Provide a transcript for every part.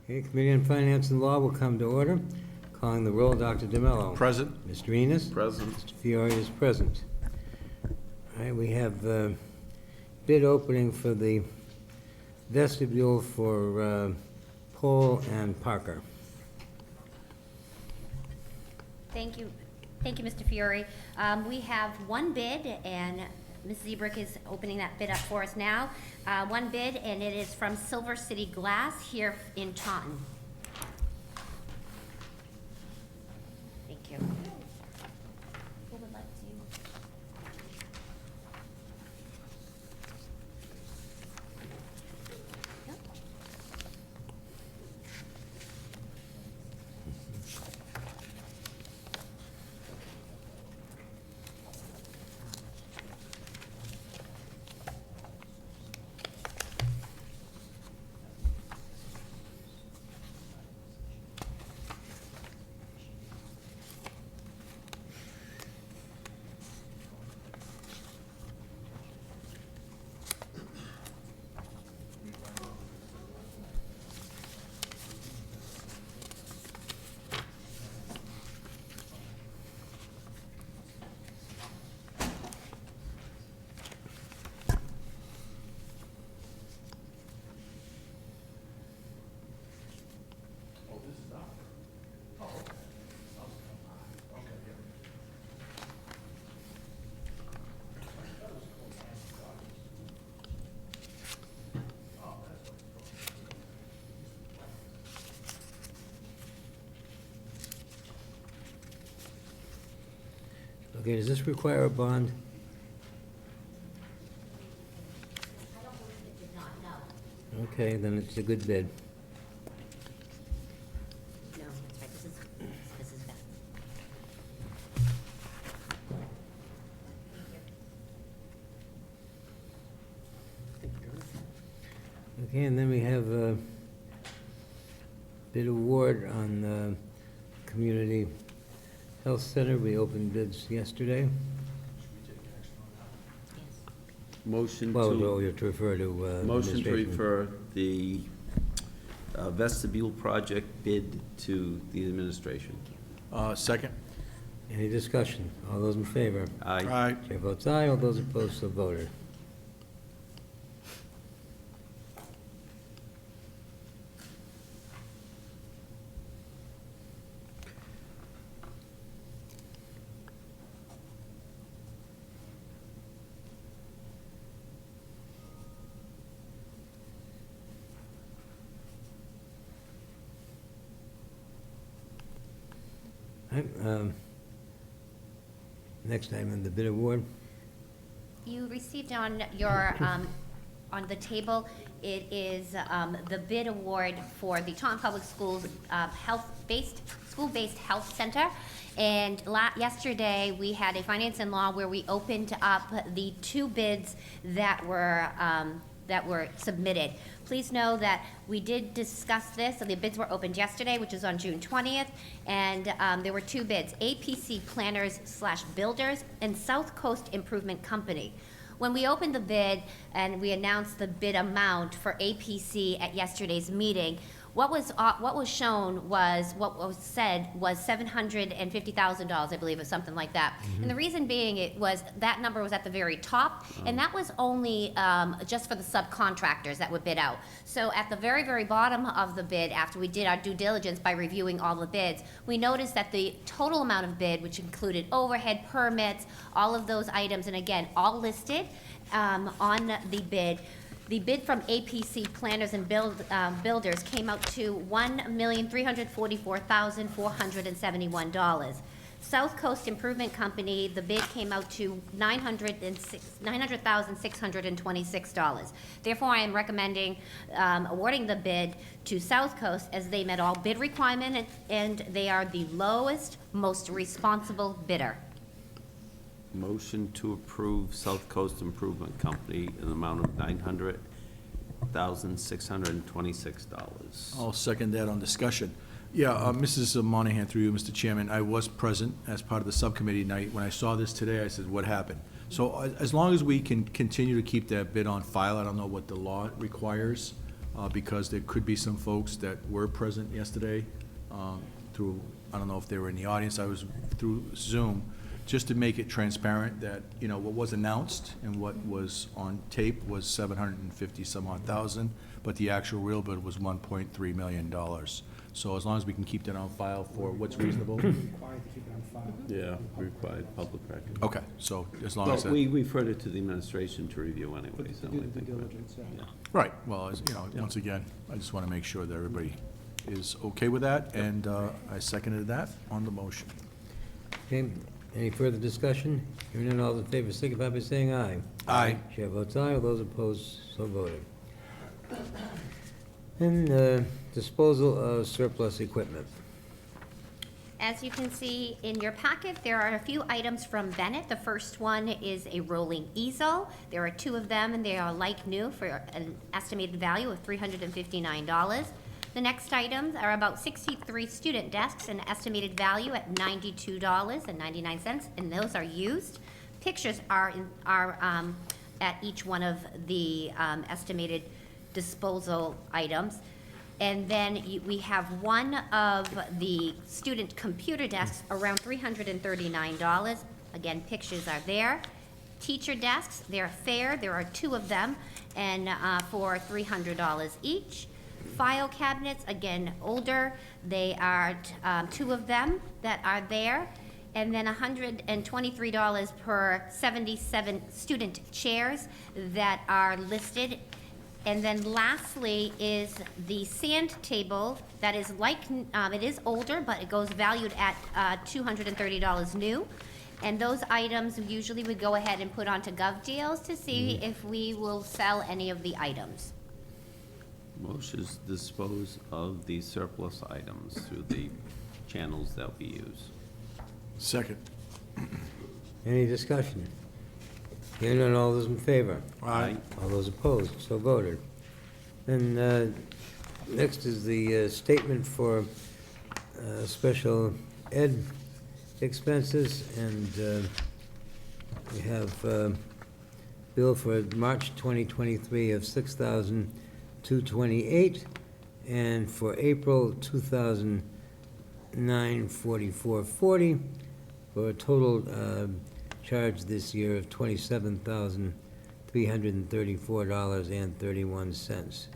Okay, Committee on Finance and Law will come to order. Calling the roll, Dr. DeMello. Present. Mr. Enos. Present. Mr. Fiore is present. All right, we have bid opening for the vestibule for Paul and Parker. Thank you. Thank you, Mr. Fiore. We have one bid, and Ms. Zebrick is opening that bid up for us now. One bid, and it is from Silver City Glass here in Taunton. Thank you. Who would like to? Yep. Okay, does this require a bond? I don't believe it did not, no. Okay, then it's a good bid. No, that's right, this is that. Okay, and then we have a bid award on the Community Health Center. We opened bids yesterday. Motion Well, to, you have to refer to motion to administration. refer the vestibule project bid to the administration. Second. Any discussion? All those in favor? Aye. Chair votes aye. All those opposed, so voted. All right, next item in the bid award. You received on your, on the table, it is the bid award for the Taunton Public Schools school-based health center. And yesterday, we had a finance and law where we opened up the two bids that were submitted. Please know that we did discuss this, and the bids were opened yesterday, which is on June 20th, and there were two bids, APC Planners/Builders and South Coast Improvement Company. When we opened the bid and we announced the bid amount for APC at yesterday's meeting, what was shown was, what was said was $750,000, I believe, or something like that. And the reason being, it was, that number was at the very top, and that was only just for the subcontractors that were bid out. So at the very, very bottom of the bid, after we did our due diligence by reviewing all the bids, we noticed that the total amount of bid, which included overhead, permits, all of those items, and again, all listed on the bid. The bid from APC Planners and Builders came out to $1,344,471. South Coast Improvement Company, the bid came out to $900,626. Therefore, I am recommending awarding the bid to South Coast as they met all bid requirements and they are the lowest, most responsible bidder. Motion to approve South Coast Improvement Company in the amount of $900,626. I'll second that on discussion. Yeah, Mrs. Monahan, through you, Mr. Chairman, I was present as part of the subcommittee night. When I saw this today, I said, what happened? So as long as we can continue to keep that bid on file, I don't know what the law requires, because there could be some folks that were present yesterday through, I don't know if they were in the audience, I was through Zoom, just to make it transparent that, you know, what was announced and what was on tape was 750 some odd thousand, but the actual real bid was $1.3 million. So as long as we can keep that on file for what's reasonable. Required to keep it on file. Yeah, required public record. Okay, so as long as But that. we referred it to the administration to review To anyway, so do I the due think. diligence, yeah. Right, well, as, you know, once again, I just want to make sure that everybody is okay with that, and I seconded that on the motion. Okay, any further discussion? Hearing none, all those in favor signify by saying aye. Aye. Chair votes aye, all those opposed, so voted. And disposal of surplus equipment. As you can see in your packet, there are a few items from Bennett. The first one is a rolling easel. There are two of them, and they are like new for an estimated value of $359. The next items are about 63 student desks, an estimated value at $92.99, and those are used. Pictures are at each one of the estimated disposal items. And then we have one of the student computer desks, around $339. Again, pictures are there. Teacher desks, they're fair, there are two of them, and for $300 each. File cabinets, again, older, they are two of them that are there. And then $123 per 77 student chairs that are listed. And then lastly is the sand table that is like, it is older, but it goes valued at $230 new. And those items usually we go ahead and put onto Gov Deals to see if we will sell any of the items. Motion's dispose of the surplus items through the channels that we use. Second. Any discussion? Hearing none, all those in favor? Aye. All those opposed, so voted. Then, next is the statement for special ed expenses, and we have bill for March 2023 of $6,228, and for April 2009, $44.40, for a total charge this year of $27,334.31,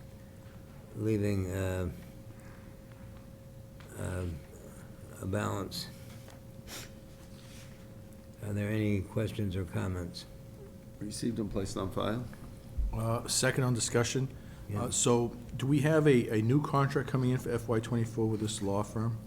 leaving a balance. Are there any questions or comments? Received and placed on file? Second on discussion. Yeah. So do we have a new contract coming in for FY '24 with this law firm?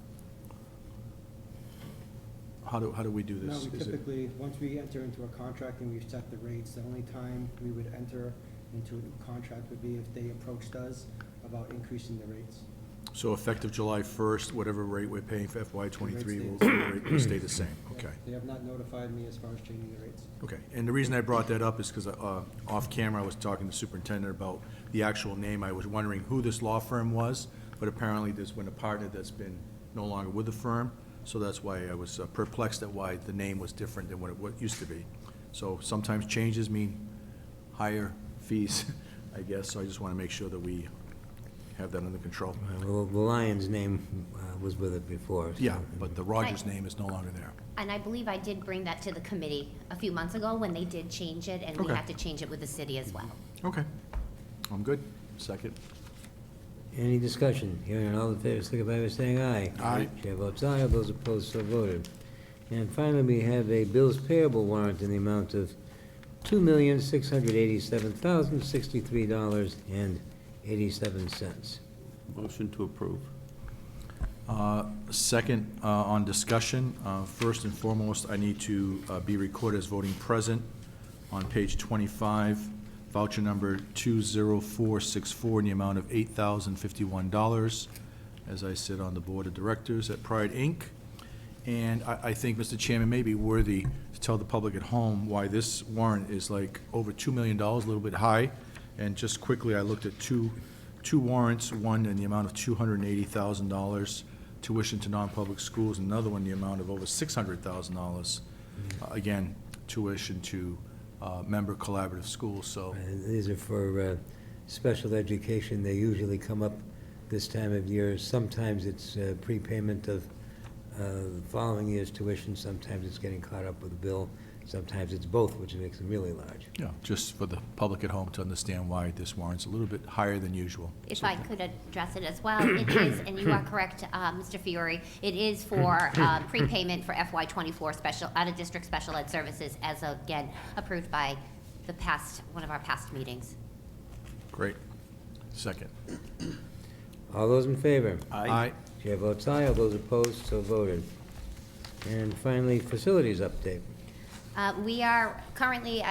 How do we do No, this? we Is it- typically, once we enter into a contract and we've set the rates, the only time we would enter into a new contract would be if they approached us about increasing the rates. So effective July 1st, whatever rate we're paying for FY '23 The will stay the same, okay. They have not notified me as far as changing the rates. Okay, and the reason I brought that up is because off camera, I was talking to the superintendent about the actual name. I was wondering who this law firm was, but apparently there's been a partner that's been no longer with the firm, so that's why I was perplexed at why the name was different than what it used to be. So sometimes changes mean higher fees, I guess, so I just want to make sure that we have that under control. Well, the Lion's name was with it before. so- Yeah, but the Rogers name is no longer there. And I believe I did bring that to the committee a few months ago when they did change it, and we Okay. had to change it with the city as well. Okay, I'm good. Second. Any discussion? Hearing none, all in favor, signify by saying aye. Aye. Chair votes aye, all those opposed, so voted. And finally, we have a bills payable warrant in the amount of $2,687,063.87. Motion to approve. Second, on discussion, first and foremost, I need to be recorded as voting present on page 25, voucher number 20464 in the amount of $8,051, as I sit on the Board of Directors at Pride, Inc. And I think, Mr. Chairman, may be worthy to tell the public at home why this warrant is like over $2 million, a little bit high. And just quickly, I looked at two warrants, one in the amount of $280,000 tuition to non-public schools, another one in the amount of over $600,000, again, tuition to member collaborative schools, so, These are for special education. They usually come up this time of year. Sometimes it's prepayment of the following year's tuition, sometimes it's getting caught up with the bill, sometimes it's both, which makes them really large. Yeah, just for the public at home to understand why this warrant's a little bit higher than usual. If I could address it as well, it is, and you are correct, Mr. Fiore, it is for prepayment for FY '24 special, out-of-district special ed services, as again, approved by one of our past meetings. Great. Second. All those in favor? Aye. Chair votes aye, all those opposed, so voted. And finally, facilities update. We are currently,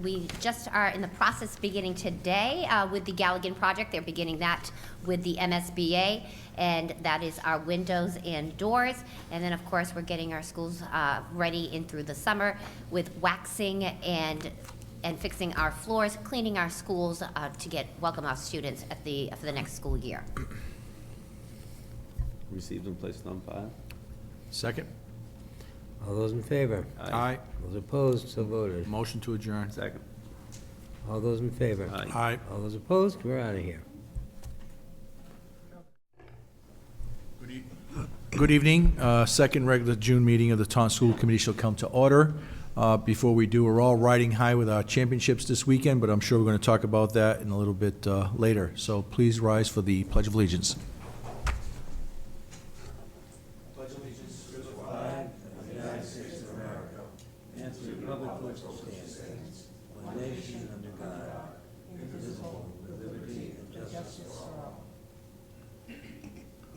we just are in the process beginning today with the Galligan project. They're beginning that with the MSBA, and that is our windows and doors. And then, of course, we're getting our schools ready in through the summer with waxing and fixing our floors, cleaning our schools to welcome our students for the next school year. Received and placed on file. Second. All those in favor? Aye. Those opposed, so voted. Motion to adjourn. Second. All those in favor? Aye. Aye. All those opposed, we're out of here. Good evening. Second regular June meeting of the Taunton School Committee shall come to order. Before we do, we're all riding high with our championships this weekend, but I'm sure we're going to talk about that in a little bit later. So please rise for the Pledge of Allegiance.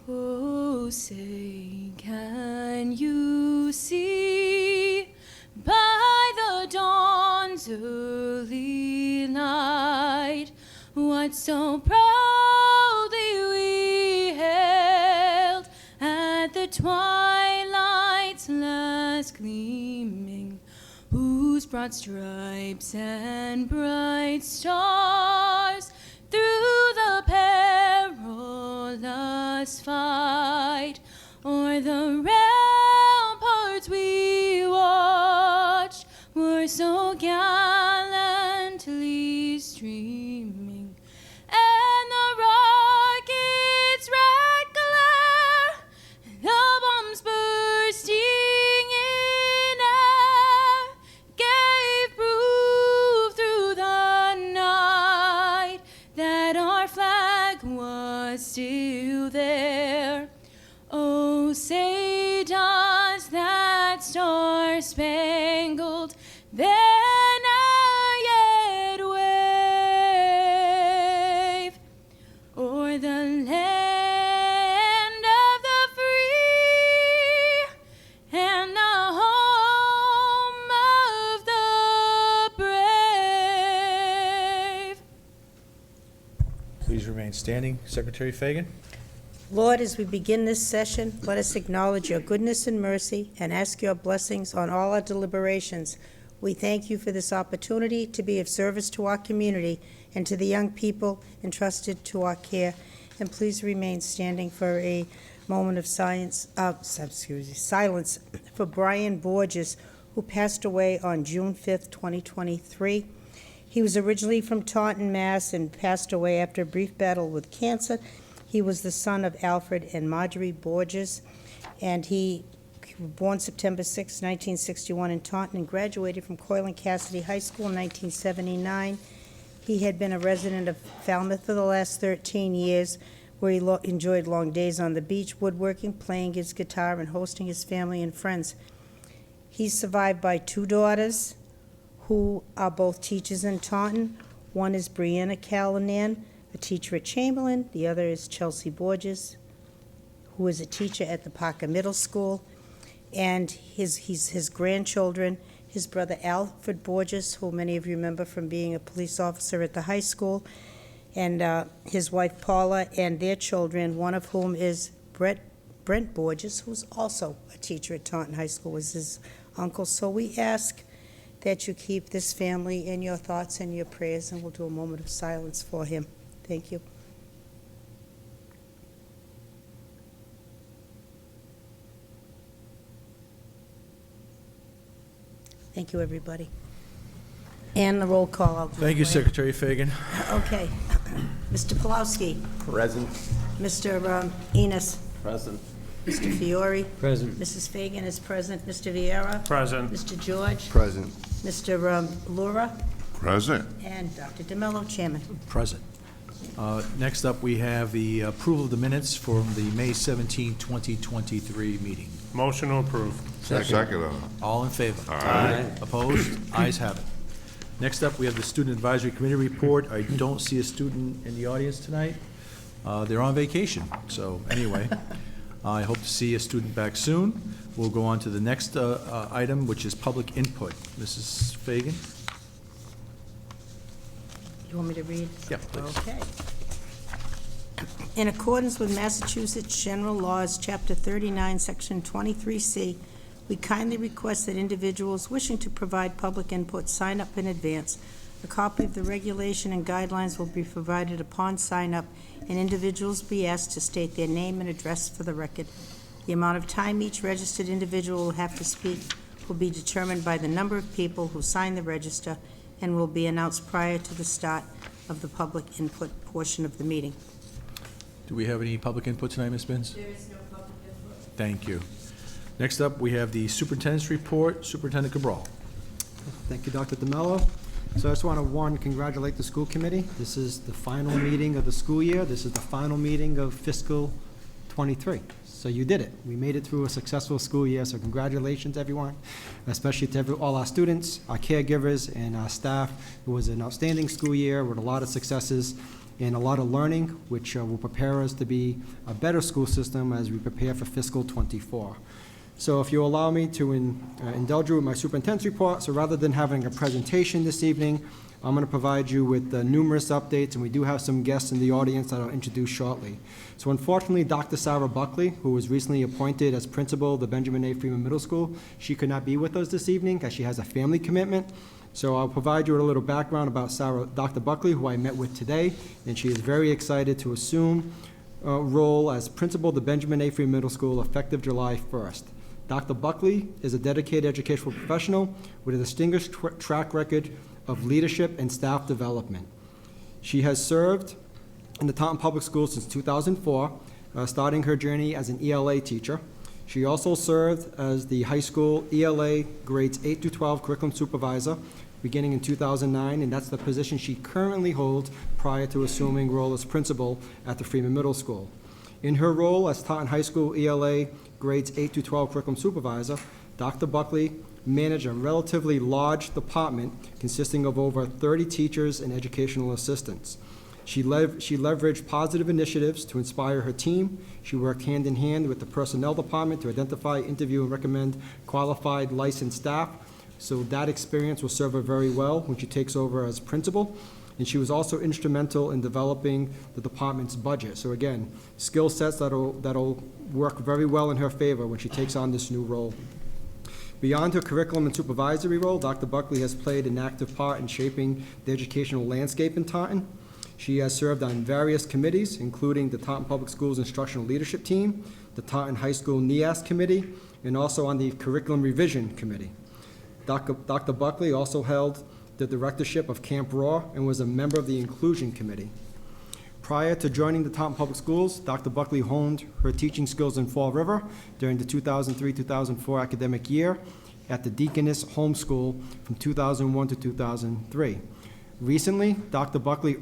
Oh, say, can you see by the dawn's early light what so proudly we hailed at the twilight's last gleaming, whose broad stripes and bright stars through the perilous fight o'er the ramparts we watched were so gallantly streaming, and the rocket's red glare, the bombs bursting in air, gave proof through the night that our flag was still there. Oh, say does that star-spangled banner yet wave o'er the land of the free and the home of the brave? Please remain standing. Secretary Fagan. Lord, as we begin this session, let us acknowledge your goodness and mercy and ask your blessings on all our deliberations. We thank you for this opportunity to be of service to our community and to the young people entrusted to our care. And please remain standing for a moment of silence for Brian Borges, who passed away on June 5th, 2023. He was originally from Taunton, Mass., and passed away after a brief battle with cancer. He was the son of Alfred and Marjorie Borges, and he was born September 6, 1961 in Taunton, and graduated from Coyle and Cassidy High School in 1979. He had been a resident of Falmouth for the last 13 years, where he enjoyed long days on the beach, woodworking, playing his guitar, and hosting his family and friends. He's survived by two daughters, who are both teachers in Taunton. One is Brianna Callanan, a teacher at Chamberlain. The other is Chelsea Borges, who is a teacher at the Parker Middle School. And his grandchildren, his brother Alfred Borges, who many of you remember from being a police officer at the high school, and his wife Paula, and their children, one of whom is Brent Borges, who's also a teacher at Taunton High School, was his uncle. So we ask that you keep this family in your thoughts and your prayers, and we'll do a moment of silence for him. Thank you. Thank you, everybody. And the roll call. Thank you, Secretary Fagan. Okay. Mr. Pulowski. Present. Mr. Enos. Present. Mr. Fiore. Present. Mrs. Fagan is present. Mr. Vieira. Present. Mr. George. Present. Mr. Lura. Present. And Dr. DeMello, Chairman. Present. Next up, we have the approval of the minutes from the May 17, 2023 meeting. Motion to approve. Second. All in favor? Aye. Opposed? Ayes have it. Next up, we have the Student Advisory Committee report. I don't see a student in the audience tonight. They're on vacation, so anyway, I hope to see a student back soon. We'll go on to the next item, which is public input. Mrs. Fagan? You want me to read? Yeah, please. Okay. In accordance with Massachusetts General Laws, Chapter 39, Section 23C, we kindly request that individuals wishing to provide public input sign up in advance. A copy of the regulation and guidelines will be provided upon sign-up, and individuals be asked to state their name and address for the record. The amount of time each registered individual will have to speak will be determined by the number of people who sign the register and will be announced prior to the start of the public input portion of the meeting. Do we have any public input tonight, Ms. Binns? There is no public input. Thank you. Next up, we have the superintendent's report. Superintendent Cabral. Thank you, Dr. DeMello. So I just want to, one, congratulate the school committee. This is the final meeting of the school year. This is the final meeting of fiscal '23. So you did it. We made it through a successful school year, so congratulations, everyone, especially to all our students, our caregivers, and our staff. It was an outstanding school year with a lot of successes and a lot of learning, which will prepare us to be a better school system as we prepare for fiscal '24. So if you allow me to indulge you with my superintendent's report, so rather than having a presentation this evening, I'm going to provide you with numerous updates, and we do have some guests in the audience that I'll introduce shortly. So unfortunately, Dr. Sarah Buckley, who was recently appointed as principal of the Benjamin A. Freeman Middle School, she could not be with us this evening because she has a family commitment. So I'll provide you with a little background about Dr. Buckley, who I met with today, and she is very excited to assume a role as principal of the Benjamin A. Freeman Middle School effective July 1st. Dr. Buckley is a dedicated educational professional with a distinguished track record of leadership and staff development. She has served in the Taunton Public Schools since 2004, starting her journey as an ELA teacher. She also served as the high school ELA grades 8 through 12 curriculum supervisor beginning in 2009, and that's the position she currently holds prior to assuming role as principal at the Freeman Middle School. In her role as Taunton High School ELA grades 8 through 12 curriculum supervisor, Dr. Buckley managed a relatively large department consisting of over 30 teachers and educational assistants. She leveraged positive initiatives to inspire her team. She worked hand in hand with the personnel department to identify, interview, and recommend qualified licensed staff. So that experience will serve her very well when she takes over as principal. And she was also instrumental in developing the department's budget. So again, skill sets that'll work very well in her favor when she takes on this new role. Beyond her curriculum and supervisory role, Dr. Buckley has played an active part in shaping the educational landscape in Taunton. She has served on various committees, including the Taunton Public Schools Instructional Leadership Team, the Taunton High School NEAS Committee, and also on the Curriculum Revision Committee. Dr. Buckley also held the directorship of Camp Raw and was a member of the Inclusion Committee. Prior to joining the Taunton Public Schools, Dr. Buckley honed her teaching skills in Fall River during the 2003-2004 academic year at the Deaconess Home School from 2001 to 2003. Recently, Dr. Buckley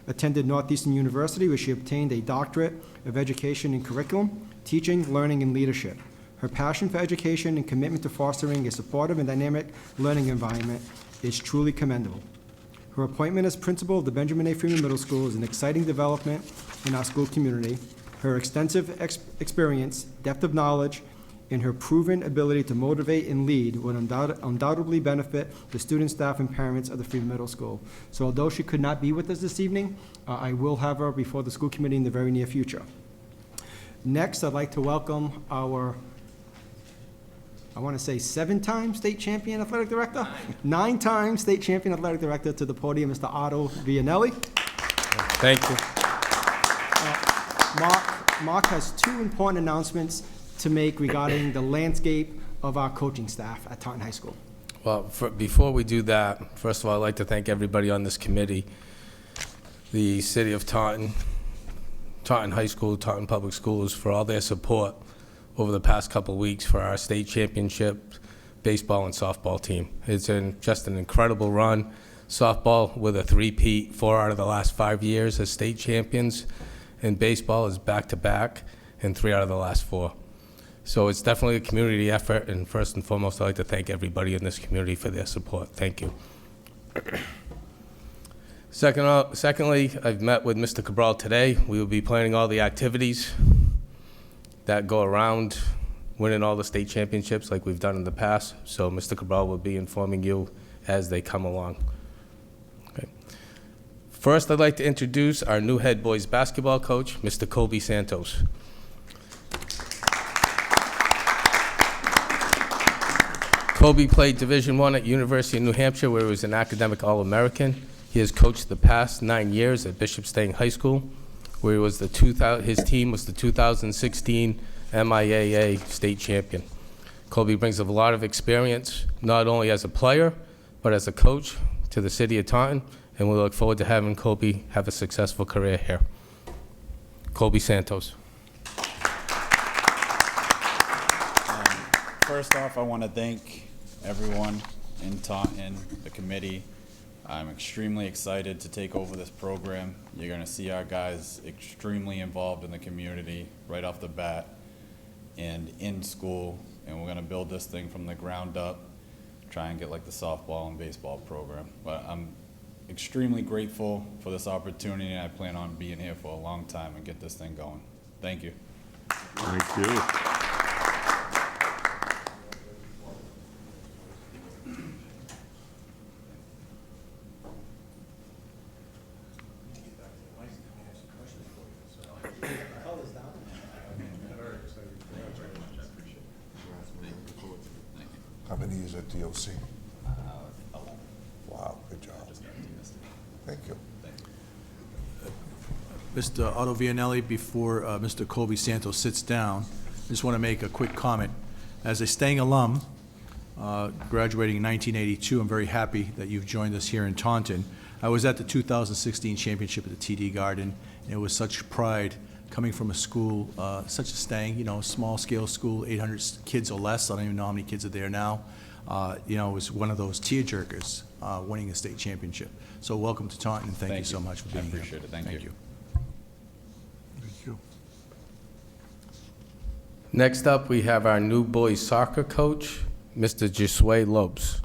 attended Northeastern University, where she obtained a doctorate of education in curriculum, teaching, learning, and leadership. Her passion for education and commitment to fostering a supportive and dynamic learning environment is truly commendable. Her appointment as principal of the Benjamin A. Freeman Middle School is an exciting development in our school community. Her extensive experience, depth of knowledge, and her proven ability to motivate and lead will undoubtedly benefit the students, staff, and parents of the Freeman Middle School. So although she could not be with us this evening, I will have her before the school committee in the very near future. Next, I'd like to welcome our, I want to say 7-time state champion athletic director? 9-time state champion athletic director to the podium, Mr. Otto Vianelli. Thank you. Mark has 2 important announcements to make regarding the landscape of our coaching staff at Taunton High School. Well, before we do that, first of all, I'd like to thank everybody on this committee. the city of Taunton, Taunton High School, Taunton Public Schools for all their support over the past couple of weeks for our state championship baseball and softball team. It's just an incredible run. Softball with a three-peat, 4 out of the last 5 years as state champions, and baseball is back-to-back, and 3 out of the last 4. So it's definitely a community effort, and first and foremost, I'd like to thank everybody in this community for their support. Thank you. Secondly, I've met with Mr. Cabral today. We will be planning all the activities that go around winning all the state championships like we've done in the past. So Mr. Cabral will be informing you as they come along. Okay. First, I'd like to introduce our new head boys basketball coach, Mr. Kobe Santos. Kobe played Division I at University of New Hampshire, where he was an academic All-American. He has coached the past 9 years at Bishop Stang High School, where he was his team was the 2016 MIAA state champion. Kobe brings a lot of experience, not only as a player, but as a coach to the city of Taunton, and we look forward to having Kobe have a successful career here. Kobe Santos. First off, I want to thank everyone in Taunton, the committee. I'm extremely excited to take over this program. You're going to see our guys extremely involved in the community right off the bat and in school, and we're going to build this thing from the ground up, try and get like the softball and baseball program. But I'm extremely grateful for this opportunity, and I plan on being here for a long time and get this thing going. Thank you. Thank you. How many years at DOC? 11. Wow, good job. Thank you. Mr. Otto Vianelli, before Mr. Kobe Santos sits down, I just want to make a quick comment. As a Stang alum, graduating in 1982, I'm very happy that you've joined us here in Taunton. I was at the 2016 championship at the TD Garden, and it was such pride coming from a school, such a Stang, you know, small-scale school, 800 kids or less. I don't even know how many kids are there now. You know, it was one of those tear-jerkers winning a state championship. So welcome to Taunton, and thank you so much for being here. I appreciate it. Thank you. Thank you. Next up, we have our new boys soccer coach, Mr. Josue Lopes.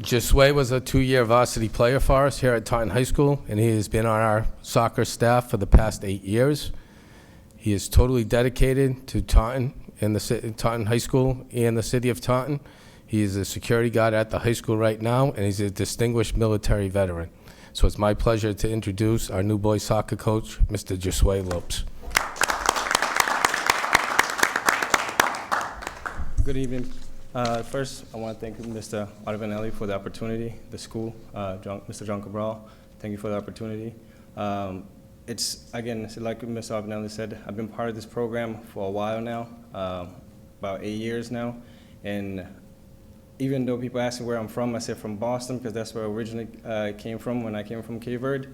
Josue was a 2-year varsity player for us here at Taunton High School, and he has been on our soccer staff for the past 8 years. He is totally dedicated to Taunton and Taunton High School and the city of Taunton. He is a security guard at the high school right now, and he's a distinguished military veteran. So it's my pleasure to introduce our new boys soccer coach, Mr. Josue Lopes. Good evening. First, I want to thank Mr. Arvanelli for the opportunity, the school, Mr. John Cabral. Thank you for the opportunity. It's, again, like Mr. Arvanelli said, I've been part of this program for a while now, about 8 years now. And even though people ask me where I'm from, I said from Boston because that's where I originally came from when I came from Cape Verde.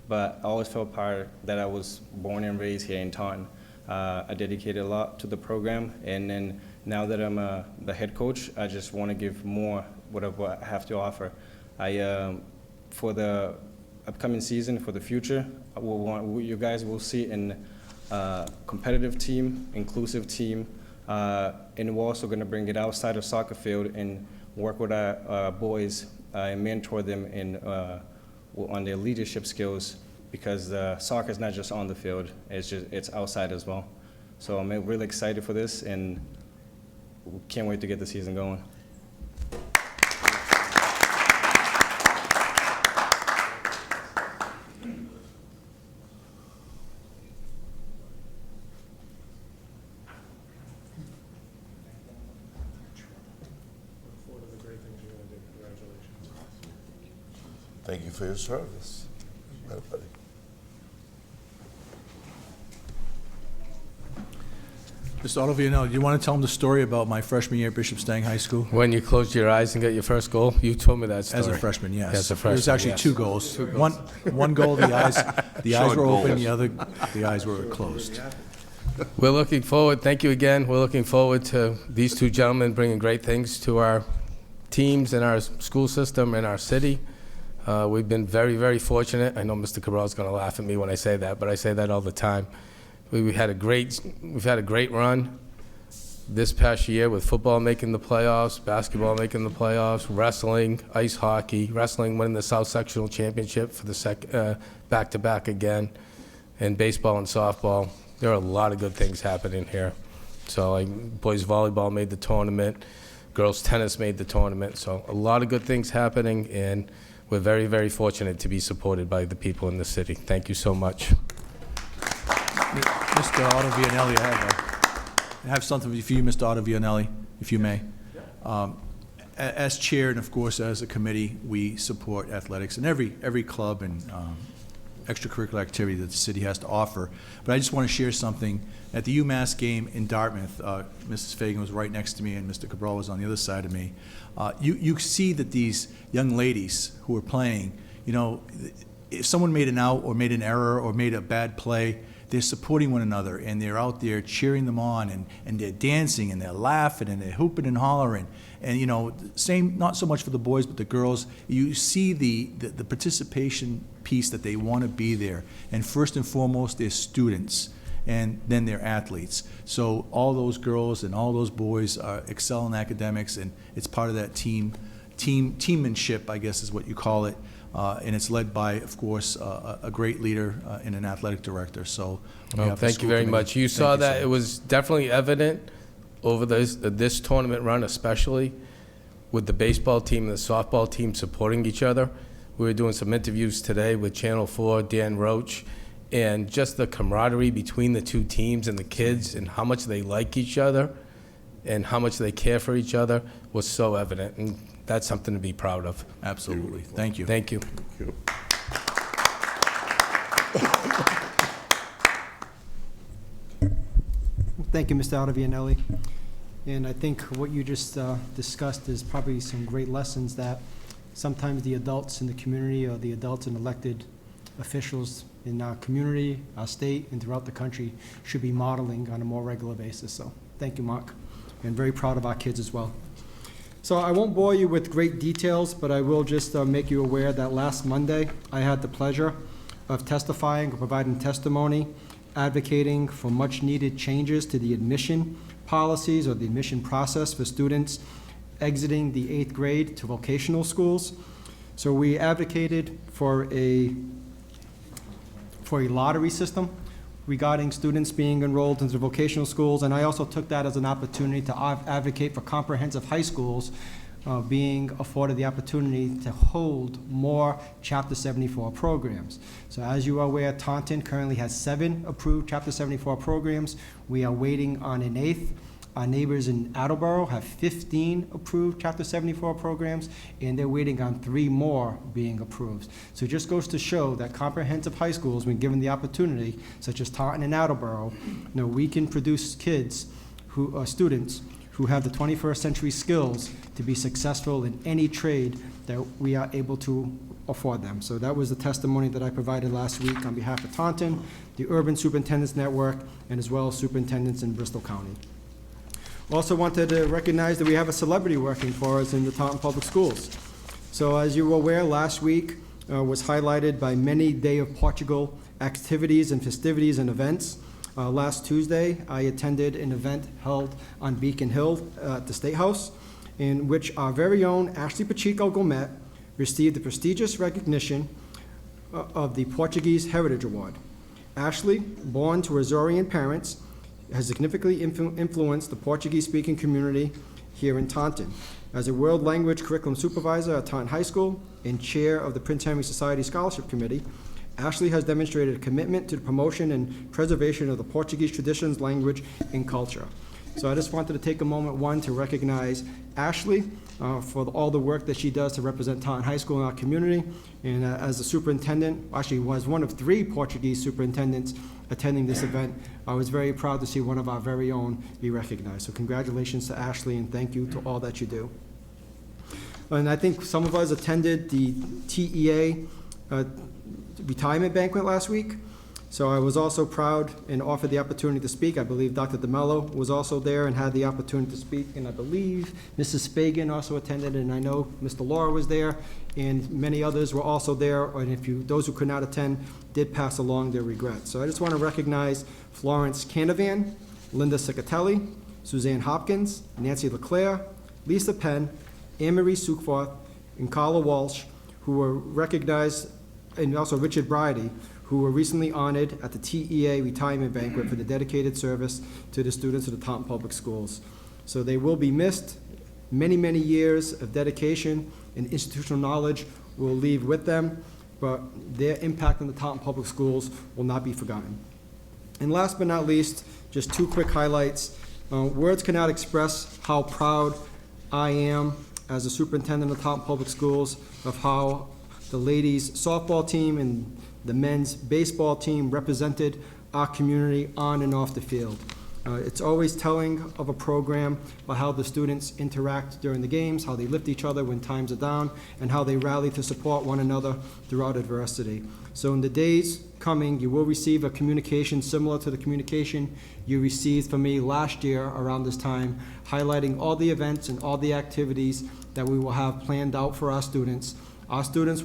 But I always felt proud that I was born and raised here in Taunton. I dedicated a lot to the program, and then now that I'm the head coach, I just want to give more what I have to offer. For the upcoming season, for the future, you guys will see a competitive team, inclusive team, and we're also going to bring it outside of soccer field and work with our boys and mentor them on their leadership skills, because soccer is not just on the field, it's outside as well. So I'm really excited for this, and can't wait to get the season going. Thank you for your service, everybody. Mr. Ottaviano, do you want to tell them the story about my freshman year at Bishop Stang High School? When you closed your eyes and got your first goal, you told me that story. As a freshman, yes. As a There was freshman, actually yes. 2 goals. One goal, the eyes were open, the eyes were closed. We're looking forward, thank you again, we're looking forward to these 2 gentlemen bringing great things to our teams and our school system and our city. We've been very, very fortunate. I know Mr. Cabral's going to laugh at me when I say that, but I say that all the time. We've had a great run this past year with football making the playoffs, basketball making the playoffs, wrestling, ice hockey, wrestling winning the South Sectional Championship for the back-to-back again, and baseball and softball. There are a lot of good things happening here. So like boys volleyball made the tournament, girls tennis made the tournament. So a lot of good things happening, and we're very, very fortunate to be supported by the people in the city. Thank you so much. Mr. Ottavianelli, I have something for you, Mr. Ottavianelli, if you may. As chair and, of course, as a committee, we support athletics in every club and extracurricular activity that the city has to offer. But I just want to share something. At the UMass game in Dartmouth, Mrs. Fagan was right next to me and Mr. Cabral was on the other side of me. You see that these young ladies who are playing, you know, if someone made an out or made an error or made a bad play, they're supporting one another, and they're out there cheering them on, and they're dancing, and they're laughing, and they're hooping and hollering. And, you know, same, not so much for the boys, but the girls. You see the participation piece that they want to be there. And first and foremost, they're students, and then they're athletes. So all those girls and all those boys excel in academics, and it's part of that teammanship, I guess is what you call it. And it's led by, of course, a great leader and an athletic director. So, thank you very much. You saw that it was definitely evident over this tournament run, especially with the baseball team and the softball team supporting each other. We were doing some interviews today with Channel 4, Dan Roach, and just the camaraderie between the 2 teams and the kids and how much they like each other and how much they care for each other was so evident. And that's something to be proud of. Absolutely. Thank you. Thank you. Thank you, Mr. Ottavianelli. And I think what you just discussed is probably some great lessons that sometimes the adults in the community or the adults and elected officials in our community, our state, and throughout the country should be modeling on a more regular basis. So thank you, Mark. And very proud of our kids as well. So I won't bore you with great details, but I will just make you aware that last Monday, I had the pleasure of testifying or providing testimony, advocating for much-needed changes to the admission policies or the admission process for students exiting the 8th grade to vocational schools. So we advocated for a lottery system regarding students being enrolled into vocational schools, and I also took that as an opportunity to advocate for comprehensive high schools being afforded the opportunity to hold more Chapter 74 programs. So as you are aware, Taunton currently has 7 approved Chapter 74 programs. We are waiting on an 8th. Our neighbors in Attleboro have 15 approved Chapter 74 programs, and they're waiting on 3 more being approved. So it just goes to show that comprehensive high schools, when given the opportunity, such as Taunton and Attleboro, we can produce kids who are students who have the 21st century skills to be successful in any trade that we are able to afford them. So that was the testimony that I provided last week on behalf of Taunton, the Urban Superintendents Network, and as well as superintendents in Bristol County. Also wanted to recognize that we have a celebrity working for us in the Taunton Public Schools. So as you were aware, last week was highlighted by many Day of Portugal activities and festivities and events. Last Tuesday, I attended an event held on Beacon Hill at the State House, in which our very own Ashley Pacheco Gomet received the prestigious recognition of the Portuguese Heritage Award. Ashley, born to Azorean parents, has significantly influenced the Portuguese-speaking community here in Taunton. As a world language curriculum supervisor at Taunton High School and chair of the Prince Henry Society Scholarship Committee, Ashley has demonstrated a commitment to the promotion and preservation of the Portuguese traditions, language, and culture. So I just wanted to take a moment, one, to recognize Ashley for all the work that she does to represent Taunton High School in our community. And as the superintendent, actually was one of 3 Portuguese superintendents attending this event, I was very proud to see one of our very own be recognized. So congratulations to Ashley, and thank you to all that you do. And I think some of us attended the TEA retirement banquet last week. So I was also proud and offered the opportunity to speak. I believe Dr. DeMello was also there and had the opportunity to speak. And I believe Mrs. Spagan also attended, and I know Mr. Laura was there, and many others were also there. And those who could not attend did pass along their regrets. So I just want to recognize Florence Canavan, Linda Cicatelli, Suzanne Hopkins, Nancy LeClaire, Lisa Penn, Anne-Marie Sukforth, and Carla Walsh, who were recognized, and also Richard Bridey, who were recently honored at the TEA retirement banquet for the dedicated service to the students of the Taunton Public Schools. So they will be missed. Many, many years of dedication and institutional knowledge will leave with them, but their impact on the Taunton Public Schools will not be forgotten. And last but not least, just 2 quick highlights. Words cannot express how proud I am as a superintendent of Taunton Public Schools of how the ladies softball team and the men's baseball team represented our community on and off the field. It's always telling of a program about how the students interact during the games, how they lift each other when times are down, and how they rally to support one another throughout adversity. So in the days coming, you will receive a communication similar to the communication you received from me last year around this time, highlighting all the events and all the activities that we will have planned out for our students. Our student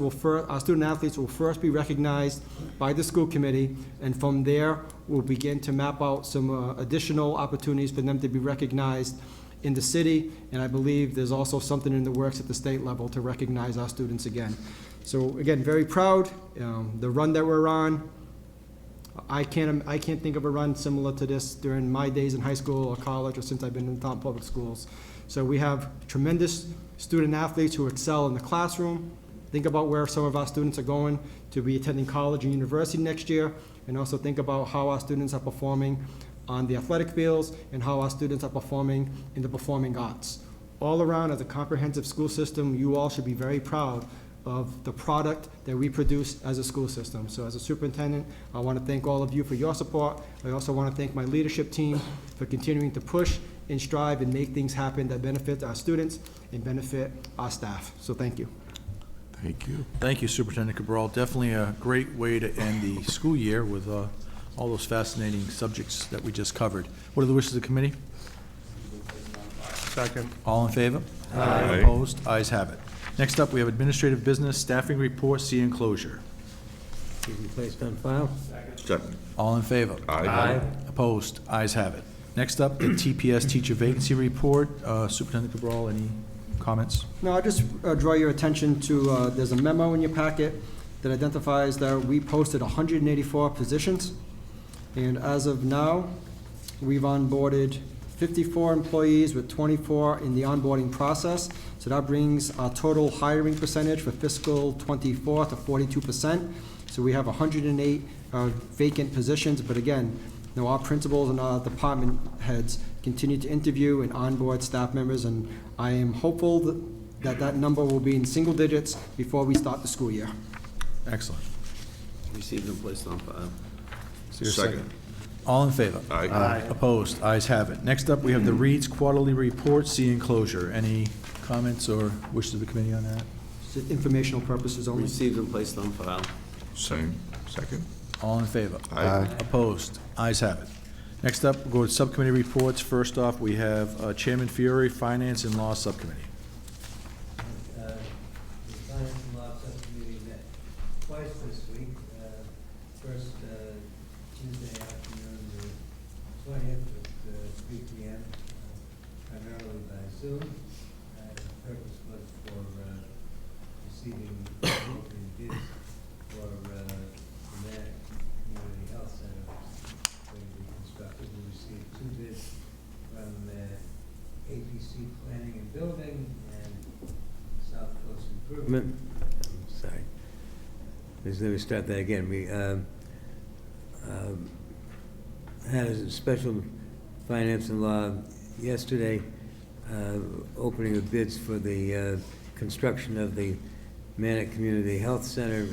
athletes will first be recognized by the school committee, and from there, we'll begin to map out some additional opportunities for them to be recognized in the city, and I believe there's also something in the works at the state level to recognize our students again. So again, very proud. The run that we're on, I can't think of a run similar to this during my days in high school or college or since I've been in Taunton Public Schools. So we have tremendous student athletes who excel in the classroom. Think about where some of our students are going to be attending college and university next year, and also think about how our students are performing on the athletic fields and how our students are performing in the performing arts. All around, as a comprehensive school system, you all should be very proud of the product that we produce as a school system. So as a superintendent, I want to thank all of you for your support. I also want to thank my leadership team for continuing to push and strive and make things happen that benefit our students and benefit our staff. So thank you. Thank you. Thank you, Superintendent Cabral. Definitely a great way to end the school year with all those fascinating subjects that we just covered. What are the wishes of the committee? Second. All in favor? Aye. Opposed? Ayes have it. Next up, we have administrative business, staffing report, C enclosure. To be placed on file? Second. All in favor? Aye. Opposed? Ayes have it. Next up, the TPS teacher vacancy report. Superintendent Cabral, any comments? No, I'll just draw your attention to, there's a memo in your packet that identifies that we posted 184 positions. And as of now, we've onboarded 54 employees with 24 in the onboarding process. So that brings our total hiring percentage for fiscal '24 to 42%. So we have 108 vacant positions. But again, our principals and our department heads continue to interview and onboard staff members, and I am hopeful that number will be in single digits before we start the school year. Excellent. Received and placed on file. Is there a Second. All in favor? Aye. Opposed? Ayes have it. Next up, we have the Reed's quarterly report, C enclosure. Any comments or wishes of the committee on that? It's informational purposes only. Received and placed on file. Same. Second. All in favor? Aye. Opposed? Ayes have it. Next up, we'll go to subcommittee reports. First off, we have Chairman Fiore, Finance and Law Subcommittee. The Finance and Law Subcommittee met twice this week. First, Tuesday afternoon, the 20th at 3 p.m., primarily by Zoom. The purpose was for receiving open bids for the Community Health Center going to be constructed. We received 2 bids from APC Planning and Building and South Coast Improvement. Sorry. Let me start that again. We had a special finance and law yesterday, opening of bids for the construction of the Manic Community Health Center.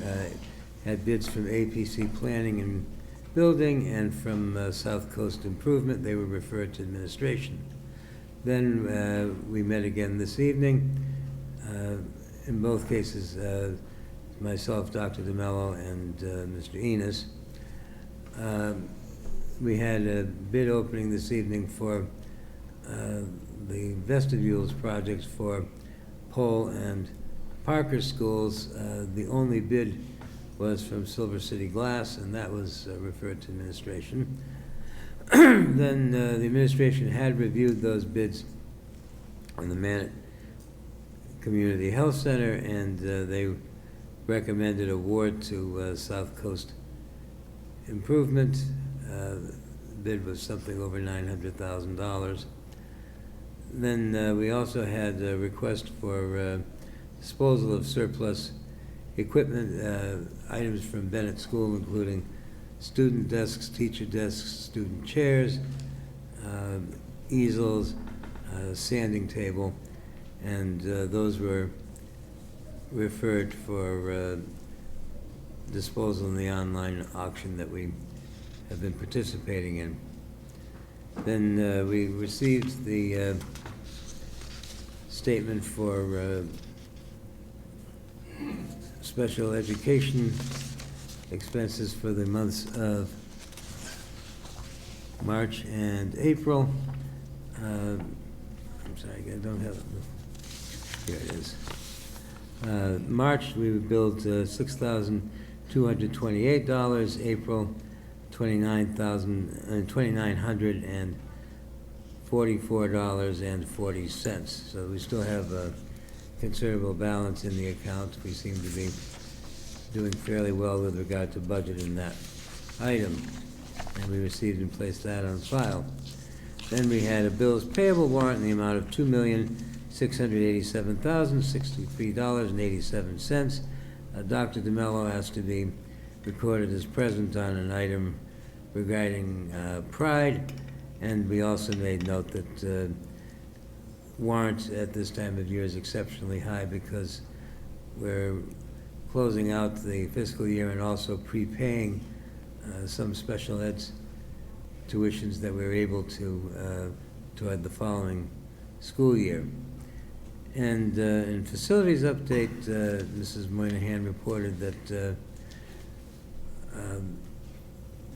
Had bids from APC Planning and Building and from South Coast Improvement. They were referred to administration. Then we met again this evening. In both cases, myself, Dr. DeMello, and Mr. Enos. We had a bid opening this evening for the vestibules projects for Pole and Parker schools. The only bid was from Silver City Glass, and that was referred to administration. Then the administration had reviewed those bids on the Manic Community Health Center, and they recommended award to South Coast Improvement. The bid was something over $900,000. Then we also had a request for disposal of surplus equipment, items from Bennett School, including student desks, teacher desks, student chairs, easels, sanding table, and those were referred for disposal in the online auction that we have been participating in. Then we received the statement for special education expenses for the months of March and April. I'm sorry, I don't have it. Here it is. March, we billed $6,228. April, $2,944.40. So we still have a considerable balance in the account. We seem to be doing fairly well with regard to budget in that item, and we received and placed that on file. Then we had a bills payable warrant in the amount of $2,687,063.87. Dr. DeMello asked to be recorded as present on an item regarding Pride, and we also made note that warrant at this time of year is exceptionally high because we're closing out the fiscal year and also prepaying some special ed tuitions that we're able to toward the following school year. And in facilities update, Mrs. Moynihan reported that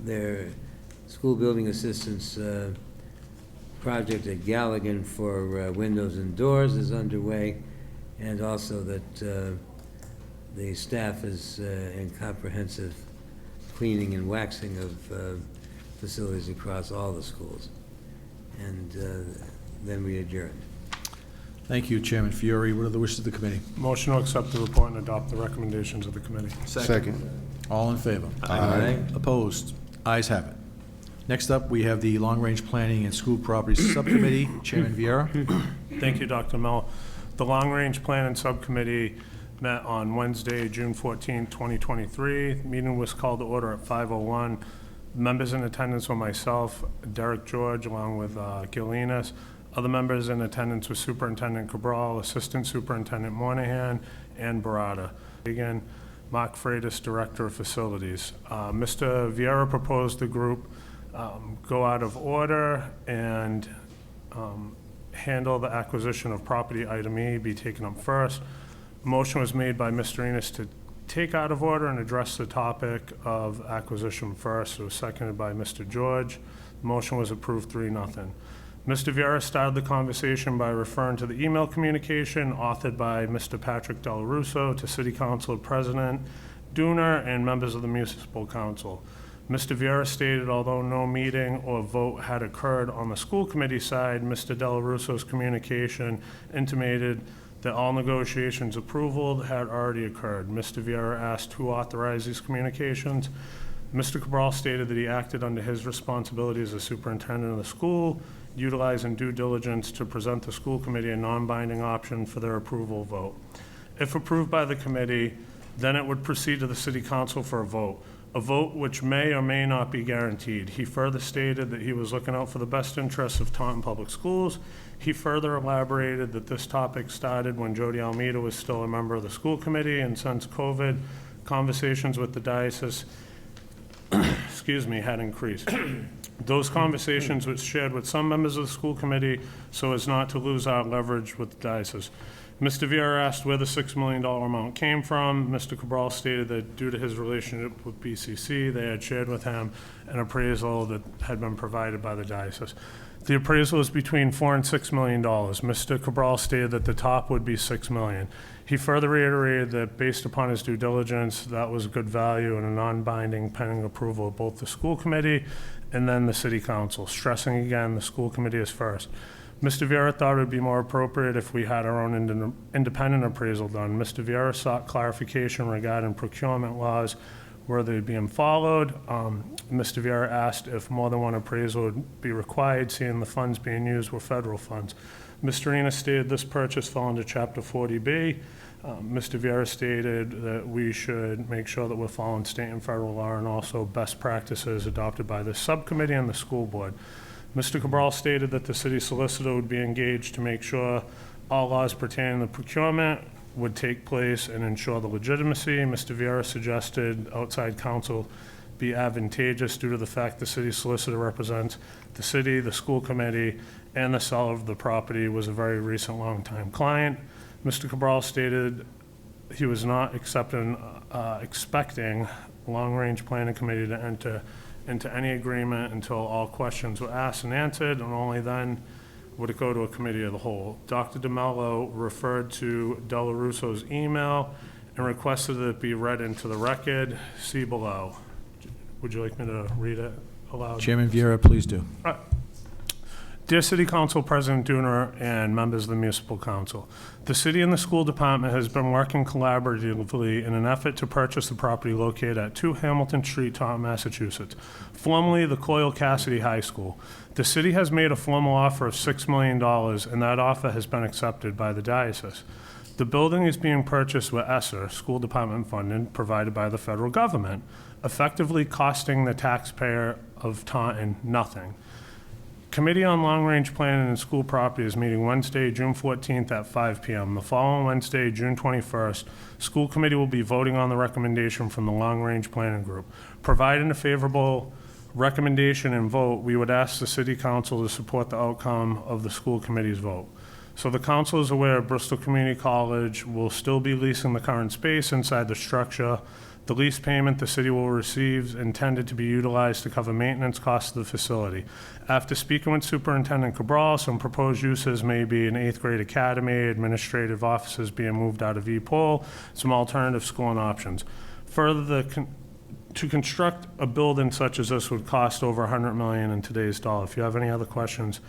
their school building assistance project at Galligan for windows and doors is underway, and also that the staff is in comprehensive cleaning and waxing of facilities across all the schools. And then we adjourned. Thank you, Chairman Fiore. What are the wishes of the committee? Motion to accept the report and adopt the recommendations of the committee. Second. All in favor? Aye. Opposed? Ayes have it. Next up, we have the Long Range Planning and School Properties Subcommittee. Chairman Vieira. Thank you, Dr. Mello. The Long Range Planning Subcommittee met on Wednesday, June 14, 2023. The meeting was called to order at 5:01. Members in attendance were myself, Derek George, along with Gil Enos. Other members in attendance were Superintendent Cabral, Assistant Superintendent Moynihan, and Barada. Again, Mark Freitas, Director of Facilities. Mr. Vieira proposed the group go out of order and handle the acquisition of property item E be taken up first. Motion was made by Mr. Enos to take out of order and address the topic of acquisition first. It was seconded by Mr. George. The motion was approved 3-0. Mr. Vieira started the conversation by referring to the email communication authored by Mr. Patrick Del Russo to City Council President Dooner and members of the Municipal Council. Mr. Vieira stated although no meeting or vote had occurred on the school committee side, Mr. Del Russo's communication intimated that all negotiations approval had already occurred. Mr. Vieira asked who authorized these communications. Mr. Cabral stated that he acted under his responsibility as a superintendent of the school, utilizing due diligence to present the school committee a non-binding option for their approval vote. If approved by the committee, then it would proceed to the city council for a vote. a vote which may or may not be guaranteed. He further stated that he was looking out for the best interests of Taunton Public Schools. He further elaborated that this topic started when Jody Almeida was still a member of the school committee, and since COVID, conversations with the diocese had increased. Those conversations were shared with some members of the school committee so as not to lose our leverage with the diocese. Mr. Vieira asked where the $6 million amount came from. Mr. Cabral stated that due to his relationship with BCC, they had shared with him an appraisal that had been provided by the diocese. The appraisal is between $4 and $6 million. Mr. Cabral stated that the top would be $6 million. He further reiterated that based upon his due diligence, that was good value and a non-binding pending approval of both the school committee and then the city council, stressing again the school committee is first. Mr. Vieira thought it would be more appropriate if we had our own independent appraisal done. Mr. Vieira sought clarification regarding procurement laws, were they being followed. Mr. Vieira asked if more than one appraisal would be required, seeing the funds being used were federal funds. Mr. Arena stated this purchase fell under Chapter 40B. Mr. Vieira stated that we should make sure that we're following state and federal law and also best practices adopted by the subcommittee and the school board. Mr. Cabral stated that the city solicitor would be engaged to make sure all laws pertaining to procurement would take place and ensure the legitimacy. Mr. Vieira suggested outside counsel be advantageous due to the fact the city solicitor represents the city, the school committee, and the seller of the property was a very recent longtime client. Mr. Cabral stated he was not expecting long-range planning committee to enter into any agreement until all questions were asked and answered, and only then would it go to a committee of the whole. Dr. DeMello referred to Della Russo's email and requested that it be read into the record. See below. Would you like me to read it aloud? Chairman Vieira, please do. All right. Dear City Council President Dooner and members of the Municipal Council, the city and the school department has been working collaboratively in an effort to purchase the property located at 2 Hamilton Street, Taunton, Massachusetts, formerly the Coyle Cassidy High School. The city has made a formal offer of $6 million, and that offer has been accepted by the diocese. The building is being purchased with ESSER, school department funding, provided by the federal government, effectively costing the taxpayer of Taunton nothing. Committee on Long-Range Planning and School Property is meeting Wednesday, June 14th at 5 p.m. The following Wednesday, June 21st, School Committee will be voting on the recommendation from the Long-Range Planning Group. Providing a favorable recommendation and vote, we would ask the City Council to support the outcome of the School Committee's vote. So the Council is aware Bristol Community College will still be leasing the current space inside the structure. The lease payment the city will receive is intended to be utilized to cover maintenance costs of the facility. After speaking with Superintendent Cabral, some proposed uses may be an 8th grade academy, administrative offices being moved out of EPOL, some alternative schooling options. Further, to construct a building such as this would cost over $100 million in today's dollar. If you have any other questions,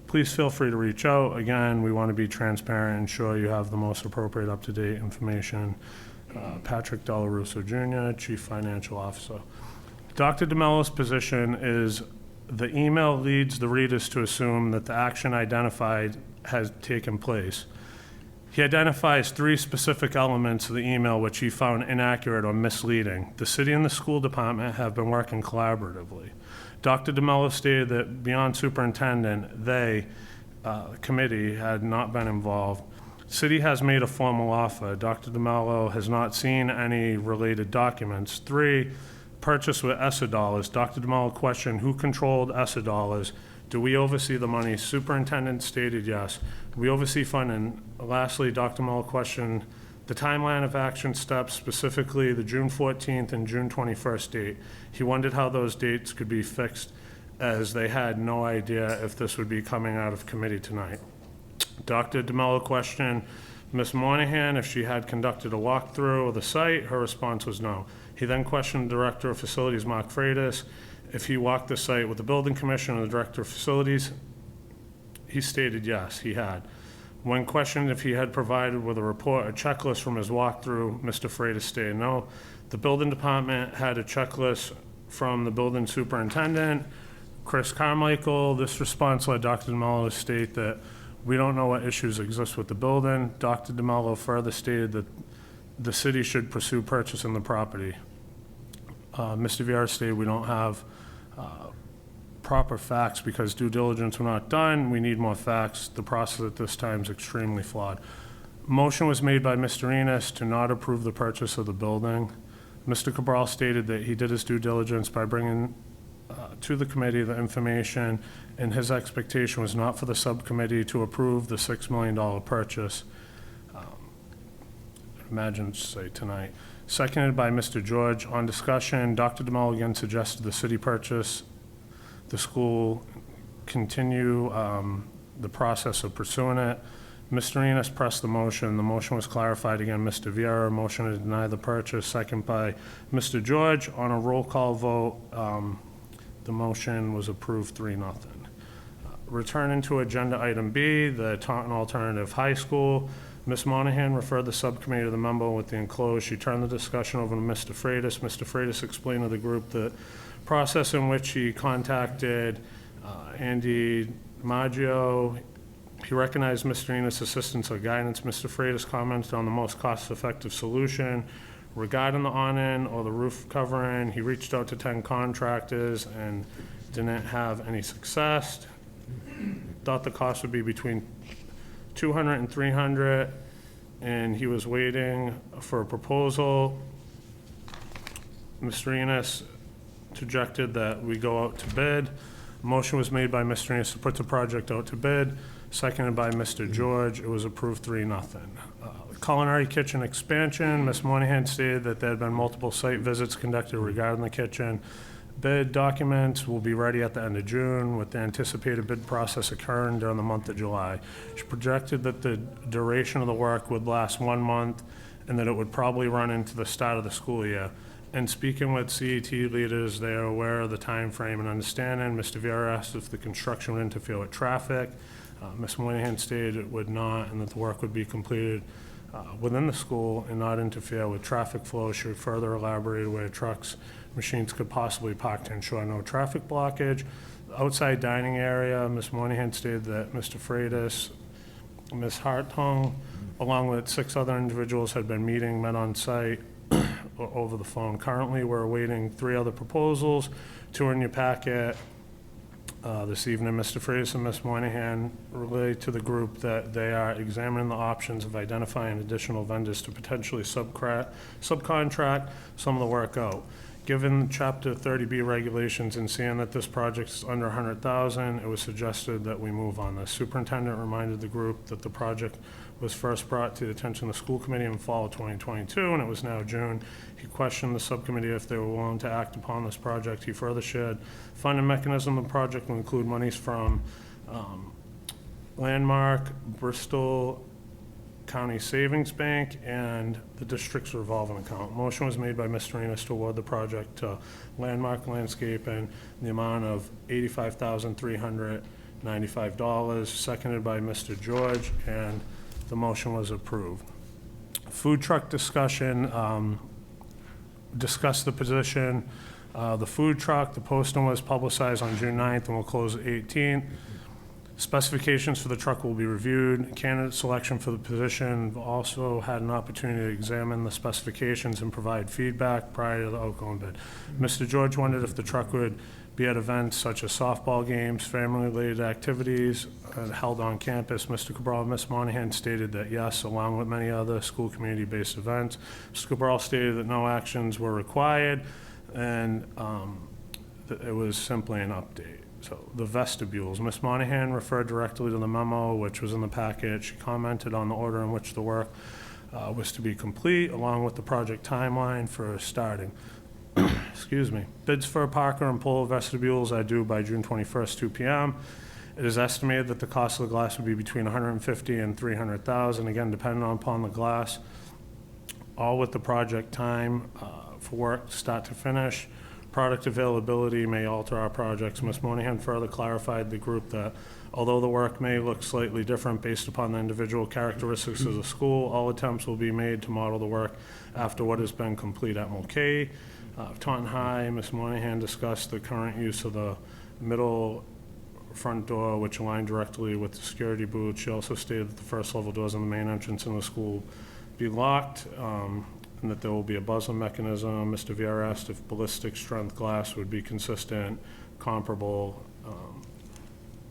please feel free to reach out. Again, we want to be transparent and ensure you have the most appropriate up-to-date information. Patrick Della Russo Jr., Chief Financial Officer. Dr. DeMello's position is the email leads the readers to assume that the action identified has taken place. He identifies 3 specific elements of the email which he found inaccurate or misleading. The city and the school department have been working collaboratively. Dr. DeMello stated that beyond superintendent, they, committee, had not been involved. City has made a formal offer. Dr. DeMello has not seen any related documents. 3, purchase with ESSA dollars. Dr. DeMello questioned who controlled ESSA dollars. Do we oversee the money? Superintendent stated yes. Do we oversee funding? Lastly, Dr. DeMello questioned the timeline of action steps, specifically the June 14th and June 21st date. He wondered how those dates could be fixed, as they had no idea if this would be coming out of committee tonight. Dr. DeMello questioned Ms. Moynihan if she had conducted a walkthrough of the site. Her response was no. He then questioned Director of Facilities Mark Freitas if he walked the site with the building commissioner and the Director of Facilities. He stated yes, he had. When questioned if he had provided with a report, a checklist from his walkthrough, Mr. Freitas stated no. The building department had a checklist from the building superintendent, Chris Carmichael. This response led Dr. DeMello to state that we don't know what issues exist with the building. Dr. DeMello further stated that the city should pursue purchasing the property. Mr. Vieira stated we don't have proper facts because due diligence were not done. We need more facts. The process at this time is extremely flawed. Motion was made by Mr. Enos to not approve the purchase of the building. Mr. Cabral stated that he did his due diligence by bringing to the committee the information, and his expectation was not for the subcommittee to approve the $6 million purchase. Imagine, say, tonight. Seconded by Mr. George. On discussion, Dr. DeMello again suggested the city purchase the school, continue the process of pursuing it. Mr. Enos pressed the motion. The motion was clarified again. Mr. Vieira, motion to deny the purchase, second by Mr. George. On a roll call vote, the motion was approved 3-0. Returning to agenda item B, the Taunton Alternative High School. Ms. Monahan referred the subcommittee to the memo with the enclosed. She turned the discussion over to Mr. Freitas. Mr. Freitas explained to the group the process in which he contacted Andy Maggio. He recognized Mr. Enos' assistance or guidance. Mr. Freitas commented on the most cost-effective solution. Regarding the awning or the roof covering, he reached out to 10 contractors and didn't have any success. Thought the cost would be between $200 and $300, and he was waiting for a proposal. Mr. Enos suggested that we go out to bid. Motion was made by Mr. Enos to put the project out to bid, seconded by Mr. George. It was approved 3-0. Culinary kitchen expansion. Ms. Monahan stated that there had been multiple site visits conducted regarding the kitchen. Bid documents will be ready at the end of June, with the anticipated bid process occurring during the month of July. She projected that the duration of the work would last 1 month and that it would probably run into the start of the school year. And speaking with CET leaders, they are aware of the time frame and understanding. Mr. Vieira asked if the construction would interfere with traffic. Ms. Moynihan stated it would not, and that the work would be completed within the school and not interfere with traffic flow. She further elaborated where trucks, machines could possibly park to ensure no traffic blockage. Outside dining area, Ms. Moynihan stated that Mr. Freitas, Ms. Hartung, along with 6 other individuals had been met on site over the phone. Currently, we're awaiting 3 other proposals. 2 are in your packet. This evening, Mr. Freitas and Ms. Moynihan relayed to the group that they are examining the options of identifying additional vendors to potentially subcontract some of the work out. Given Chapter 30B regulations and seeing that this project is under $100,000, it was suggested that we move on this. Superintendent reminded the group that the project was first brought to the attention of the school committee in fall of 2022, and it was now June. He questioned the subcommittee if they were willing to act upon this project. He further shared funding mechanism of the project will include monies from Landmark, Bristol County Savings Bank, and the district's revolving account. Motion was made by Mr. Enos to award the project to Landmark Landscaping in the amount of $85,395, seconded by Mr. George, and the motion was approved. Food truck discussion, discussed the position. The food truck, the posting was publicized on June 9th and will close at 18th. Specifications for the truck will be reviewed. Candidate selection for the position. We've also had an opportunity to examine the specifications and provide feedback prior to the outgoing bid. Mr. George wondered if the truck would be at events such as softball games, family-related activities held on campus. Mr. Cabral and Ms. Monahan stated that yes, along with many other school community-based events. Mr. Cabral stated that no actions were required, and it was simply an update. So the vestibules, Ms. Monahan referred directly to the memo, which was in the packet. She commented on the order in which the work was to be complete, along with the project timeline for starting. Excuse me. Bids for Parker and Polo vestibules are due by June 21st, 2 p.m. It is estimated that the cost of the glass would be between $150,000 and $300,000, again, depending upon the glass, all with the project time for work start to finish. Product availability may alter our projects. Ms. Monahan further clarified the group that although the work may look slightly different based upon the individual characteristics of the school, all attempts will be made to model the work after what has been complete at Mulcahy. Taunton High, Ms. Monahan discussed the current use of the middle front door, which aligned directly with the security booth. She also stated that the first level doors on the main entrance in the school be locked. and that there will be a buzzer mechanism. Mr. Vieira asked if ballistic strength glass would be consistent, comparable,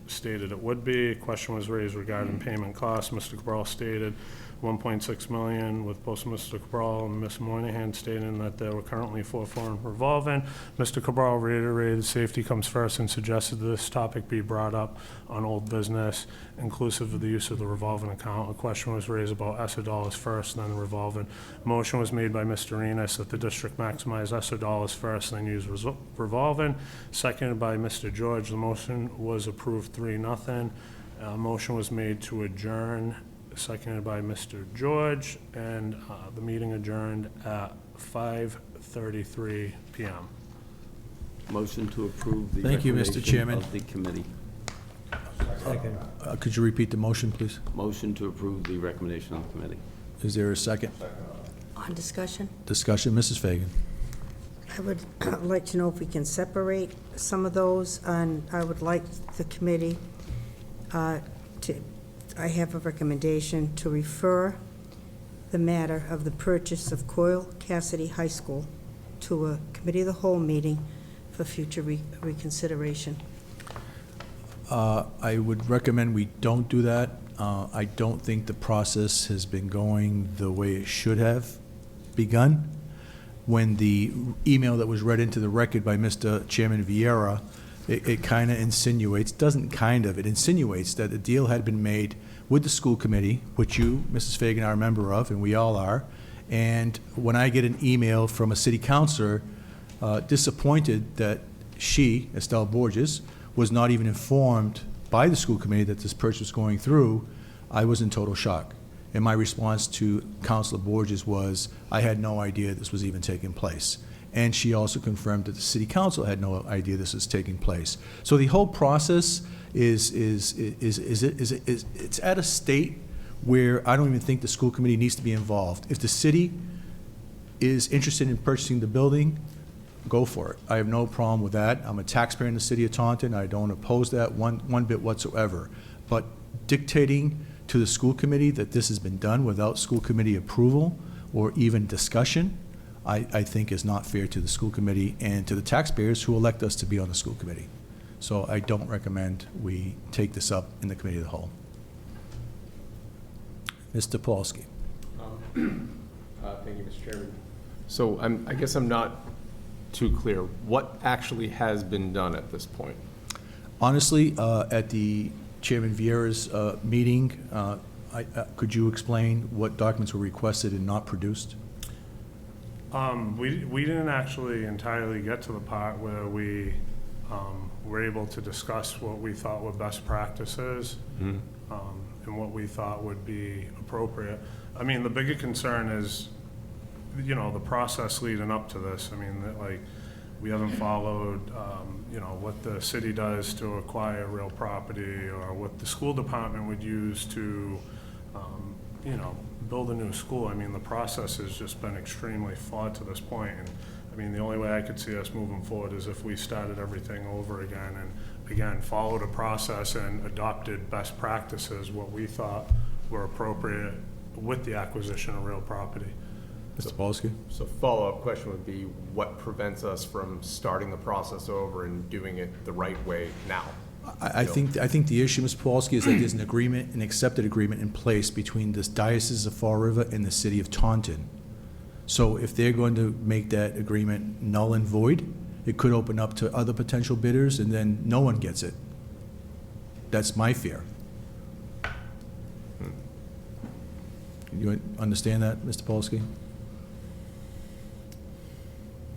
stated it would be. A question was raised regarding payment costs. Mr. Cabral stated 1.6 million, with both Mr. Cabral and Ms. Moynihan stating that there were currently 4 foreign revolving. Mr. Cabral reiterated safety comes first and suggested that this topic be brought up on old business, inclusive of the use of the revolving account. A question was raised about ESSER dollars first, then revolving. Motion was made by Mr. Enos that the district maximize ESSER dollars first, then use revolving. Seconded by Mr. George. The motion was approved 3-0. Motion was made to adjourn, seconded by Mr. George, and the meeting adjourned at 5:33 PM. Motion to approve the Thank you, Mr. recommendation Chairman. of the committee. Second. Could you repeat the motion, please? Motion to approve the recommendation of the committee. Is there a second? On discussion, Discussion, Mrs. Fagan. I would like to know if we can separate some of those, and I would like the committee I have a recommendation to refer the matter of the purchase of Coyle Cassidy High School to a committee of the whole meeting for future reconsideration. I would recommend we don't do that. I don't think the process has been going the way it should have begun. When the email that was read into the record by Mr. Chairman Vieira, it kind of insinuates, it insinuates that a deal had been made with the school committee, which you, Mrs. Fagan, are a member of, and we all are. And when I get an email from a city councilor disappointed that she, Estelle Borges, was not even informed by the school committee that this purchase was going through, I was in total shock. And my response to Councilor Borges was, I had no idea this was even taking place. And she also confirmed that the city council had no idea this was taking place. So the whole process is it's at a state where I don't even think the school committee needs to be involved. If the city is interested in purchasing the building, go for it. I have no problem with that. I'm a taxpayer in the city of Taunton. I don't oppose that one bit whatsoever. But dictating to the school committee that this has been done without school committee approval or even discussion, I think is not fair to the school committee and to the taxpayers who elect us to be on the school committee. So I don't recommend we take this up in the committee of the whole. Mr. Polsky. Thank you, Mr. Chairman. So I guess I'm not too clear. What actually has been done at this point? Honestly, at the Chairman Vieira's meeting, could you explain what documents were requested and not produced? We didn't actually entirely get to the part where we were able to discuss what we thought were best practices and what we thought would be appropriate. I mean, the bigger concern is, you know, the process leading up to this. I mean, like, we haven't followed, you know, what the city does to acquire real property or what the school department would use to, you know, build a new school. I mean, the process has just been extremely flawed to this point. And I mean, the only way I could see us moving forward is if we started everything over again and, again, followed a process and adopted best practices, what we thought were appropriate with the acquisition of real property. Mr. Polsky? So follow-up question would be, what prevents us from starting the process over and doing it the right way now? I think the issue, Mr. Polsky, is that there's an agreement, an accepted agreement in place between the Diocese of Fall River and the city of Taunton. So if they're going to make that agreement null and void, it could open up to other potential bidders, and then no one gets it. That's my fear. You understand that, Mr. Polsky?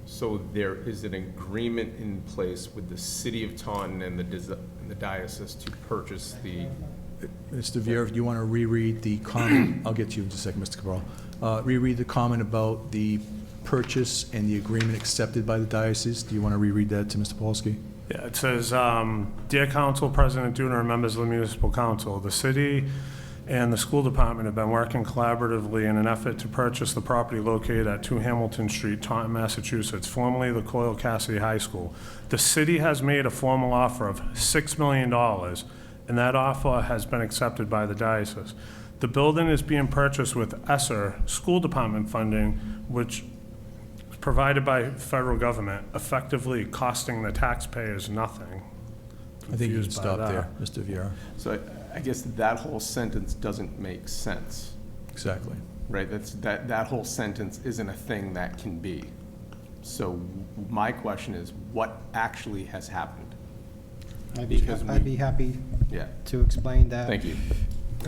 So there is an agreement in place with the city of Taunton and the diocese to purchase the... Mr. Vieira, if you want to reread the comment, I'll get to you in just a second, Mr. Cabral. Reread the comment about the purchase and the agreement accepted by the diocese. Do you want to reread that to Mr. Polsky? Yeah, it says, Dear Council, President Duna, and members of the Municipal Council, the city and the school department have been working collaboratively in an effort to purchase the property located at 2 Hamilton Street, Taunton, Massachusetts, formerly the Coyle Cassidy High School. The city has made a formal offer of $6 million, and that offer has been accepted by the diocese. The building is being purchased with ESSER school department funding, which is provided by federal government, effectively costing the taxpayers nothing. I think you can Confused by stop that. there, Mr. Viera. So I guess that whole sentence doesn't make sense, Exactly. right? That whole sentence isn't a thing that can be. So my question is, what actually has happened? Because I'd be happy Yeah, to explain that. thank you.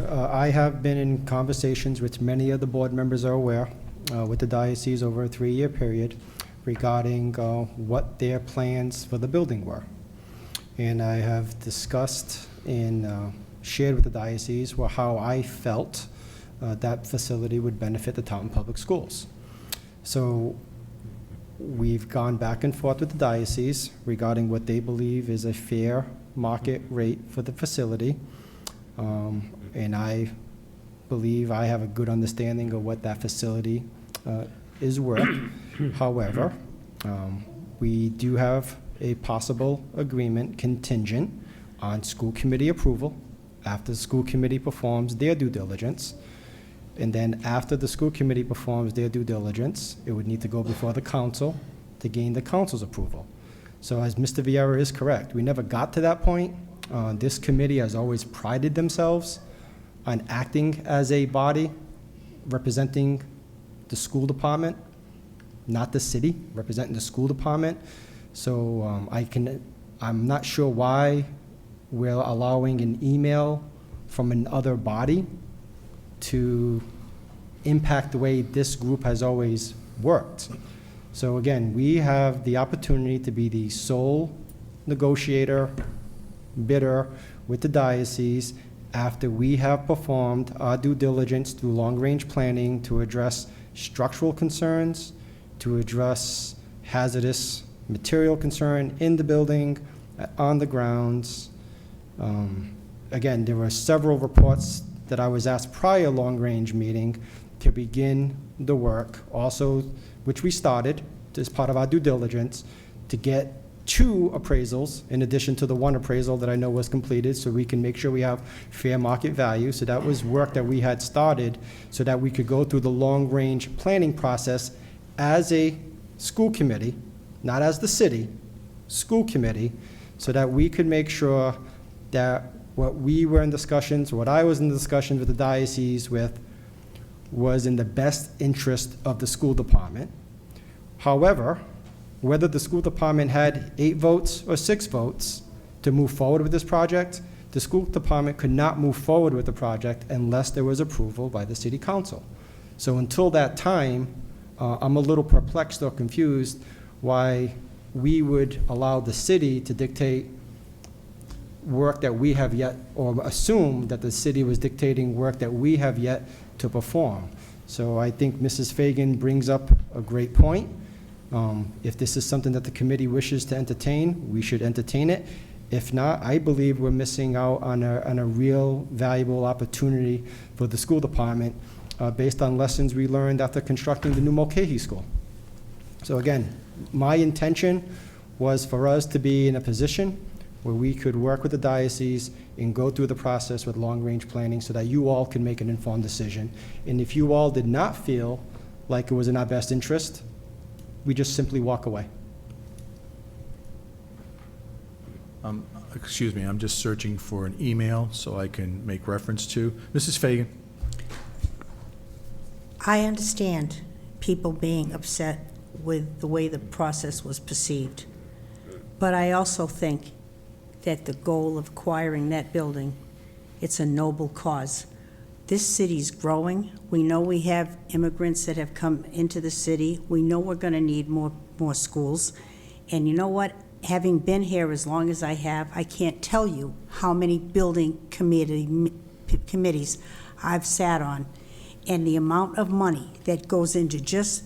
I have been in conversations, which many of the board members are aware, with the diocese over a 3-year period regarding what their plans for the building were. And I have discussed and shared with the diocese how I felt that facility would benefit the Taunton Public Schools. So we've gone back and forth with the diocese regarding what they believe is a fair market rate for the facility. And I believe I have a good understanding of what that facility is worth. However, we do have a possible agreement contingent on school committee approval after the school committee performs their due diligence. And then after the school committee performs their due diligence, it would need to go before the council to gain the council's approval. So as Mr. Viera is correct, we never got to that point. This committee has always prided themselves on acting as a body representing the school department, not the city, representing the school department. So I'm not sure why we're allowing an email from another body to impact the way this group has always worked. So again, we have the opportunity to be the sole negotiator, bidder with the diocese after we have performed our due diligence through long-range planning to address structural concerns, to address hazardous material concern in the building, on the grounds. Again, there were several reports that I was asked prior long-range meeting to begin the work, also, which we started as part of our due diligence, to get 2 appraisals in addition to the 1 appraisal that I know was completed, so we can make sure we have fair market value. So that was work that we had started so that we could go through the long-range planning process as a school committee, not as the city, school committee, so that we could make sure that what we were in discussions, what I was in discussions with the diocese with, was in the best interest of the school department. However, whether the school department had 8 votes or 6 votes to move forward with this project, the school department could not move forward with the project unless there was approval by the city council. So until that time, I'm a little perplexed or confused why we would allow the city to dictate work that we have yet, or assume that the city was dictating work that we have yet to perform. So I think Mrs. Fagan brings up a great point. If this is something that the committee wishes to entertain, we should entertain it. If not, I believe we're missing out on a real valuable opportunity for the school department based on lessons we learned after constructing the new Mulcahy School. So again, my intention was for us to be in a position where we could work with the diocese and go through the process with long-range planning so that you all can make an informed decision. And if you all did not feel like it was in our best interest, we just simply walk away. Excuse me, I'm just searching for an email so I can make reference to. Mrs. Fagan? I understand people being upset with the way the process was perceived, but I also think that the goal of acquiring that building, it's a noble cause. This city's growing. We know we have immigrants that have come into the city. We know we're going to need more schools. And you know what? Having been here as long as I have, I can't tell you how many building committees I've sat on, and the amount of money that goes into just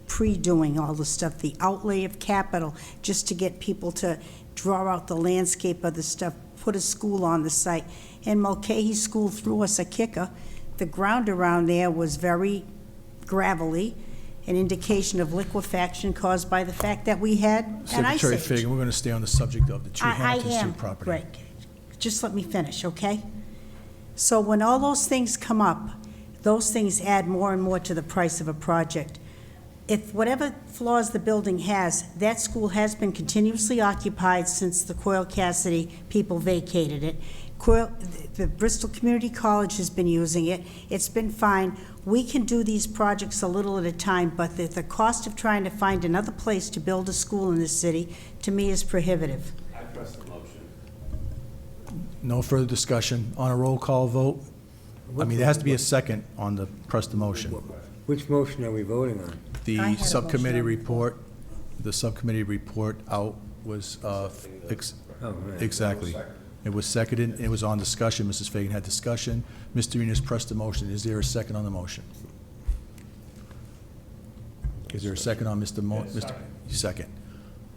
pre-doing all the stuff, the outlay of capital, just to get people to draw out the landscape of the stuff, put a school on the site. And Mulcahy School threw us a kicker. The ground around there was very gravelly, an indication of liquefaction caused by the fact that we had an ice Secretary age. Fagan, we're going to stay on the subject of the 2 I Hamilton am, Street property. Greg. Just let me finish, okay? So when all those things come up, those things add more and more to the price of a project. If whatever flaws the building has, that school has been continuously occupied since the Coyle Cassidy people vacated it. The Bristol Community College has been using it. It's been fine. We can do these projects a little at a time, but the cost of trying to find another place to build a school in this city, to me, is prohibitive. I press the motion. No further discussion. On a roll call vote, I mean, there has to be a second on the press the motion. Which motion are we voting on? I had The a subcommittee motion. report, the subcommittee report out was, Oh, right. exactly. It was seconded, it was on discussion, Mrs. Fagan had discussion. Mr. Enos pressed the motion. Is there a second on the motion? Is there a second on Mr. Second.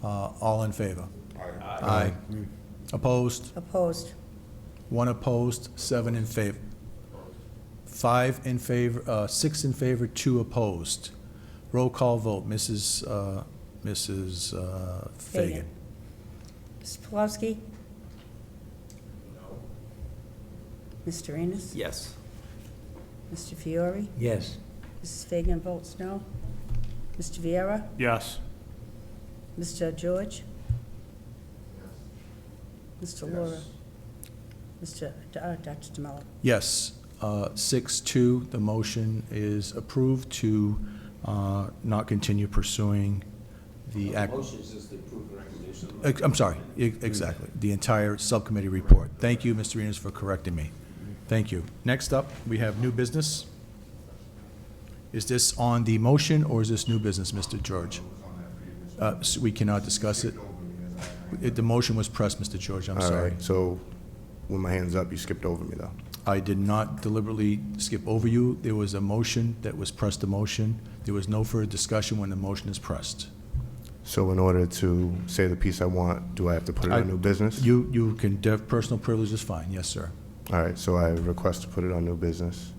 All in favor? Aye. Opposed? Opposed. 1 opposed, 7 in favor. 5 in favor, 6 in favor, 2 opposed. Roll call vote, Mrs. Fagan. Mr. Pawlowski? Mr. Enos? Yes. Mr. Fiore? Yes. Mrs. Fagan votes no. Mr. Viera? Yes. Mr. George? Mr. Laura? Dr. DeMello? Yes, 6-2, the motion is approved to not continue pursuing the Motion is just to approve the recommendation. I'm sorry, exactly, the entire subcommittee report. Thank you, Mr. Enos, for correcting me. Thank you. Next up, we have new business. Is this on the motion, or is this new business, Mr. George? So we cannot discuss it. The motion was pressed, Mr. George, I'm All sorry. right, so with my hands up, you skipped over me, though. I did not deliberately skip over you. There was a motion that was pressed a motion. There was no further discussion when the motion is pressed. So in order to say the piece I want, do I have to put it on new business? You can, personal privilege is fine, yes, sir. All right, so I request to put it on new business.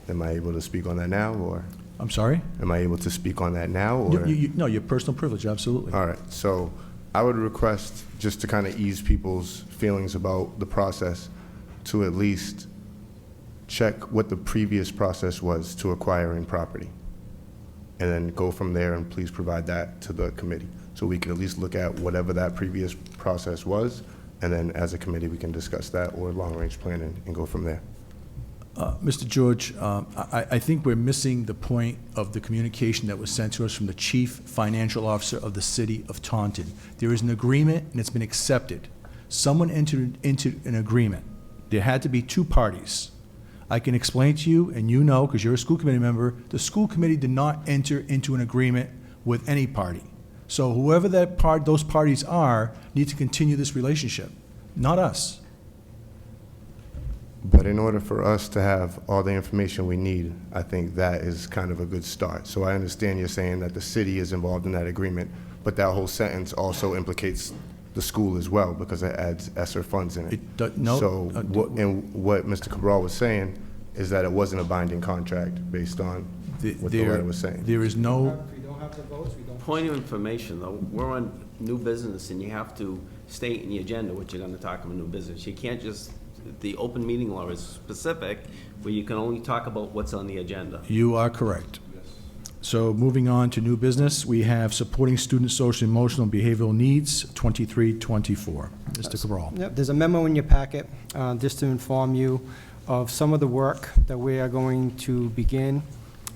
Am I able to speak on that now, or I'm sorry? am I able to speak on that now, or? No, your personal privilege, absolutely. All right, so I would request, just to kind of ease people's feelings about the process, to at least check what the previous process was to acquiring property. And then go from there, and please provide that to the committee. So we can at least look at whatever that previous process was, and then as a committee, we can discuss that or long-range planning and go from there. Mr. George, I think we're missing the point of the communication that was sent to us from the Chief Financial Officer of the City of Taunton. There is an agreement, and it's been accepted. Someone entered into an agreement. There had to be 2 parties. I can explain to you, and you know, because you're a school committee member, the school committee did not enter into an agreement with any party. So whoever those parties are need to continue this relationship, not us. But in order for us to have all the information we need, I think that is kind of a good start. So I understand you're saying that the city is involved in that agreement, but that whole sentence also implicates the school as well, because it adds ESSER funds in it. No. So, what Mr. Cabral was saying is that it wasn't a binding contract based on what the letter was saying. There is no, If we don't have the votes, we don't. Point of information, though, we're on new business, and you have to state in the agenda what you're gonna talk about new business. You can't just, the open meeting law is specific, where you can only talk about what's on the agenda. you are correct. So moving on to new business, we have supporting student social, emotional, and behavioral needs, 2324. Mr. Cabral. Yep, there's a memo in your packet, just to inform you of some of the work that we are going to begin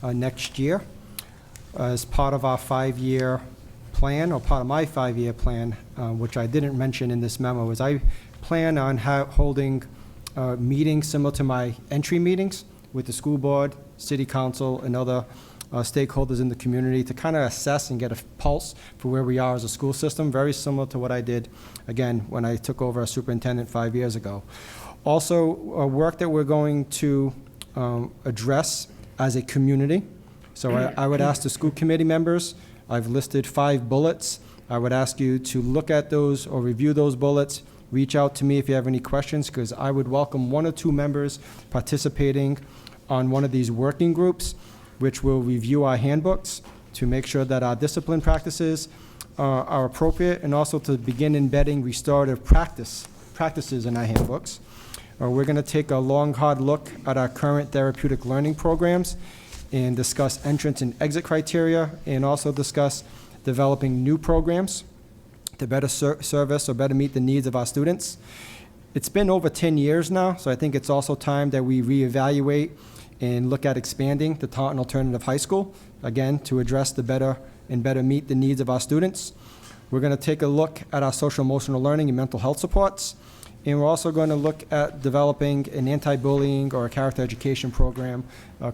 next year as part of our 5-year plan, or part of my 5-year plan, which I didn't mention in this memo, is I plan on holding meetings similar to my entry meetings with the school board, city council, and other stakeholders in the community to kind of assess and get a pulse for where we are as a school system, very similar to what I did, again, when I took over as superintendent 5 years ago. Also, work that we're going to address as a community. So I would ask the school committee members, I've listed 5 bullets. I would ask you to look at those or review those bullets. Reach out to me if you have any questions, because I would welcome 1 or 2 members participating on one of these working groups, which will review our handbooks to make sure that our discipline practices are appropriate, and also to begin embedding restorative practices in our handbooks. We're going to take a long, hard look at our current therapeutic learning programs and discuss entrance and exit criteria, and also discuss developing new programs to better service or better meet the needs of our students. It's been over 10 years now, so I think it's also time that we reevaluate and look at expanding the Taunton Alternative High School, again, to address the better meet the needs of our students. We're going to take a look at our social emotional learning and mental health supports, and we're also going to look at developing an anti-bullying or a character education program,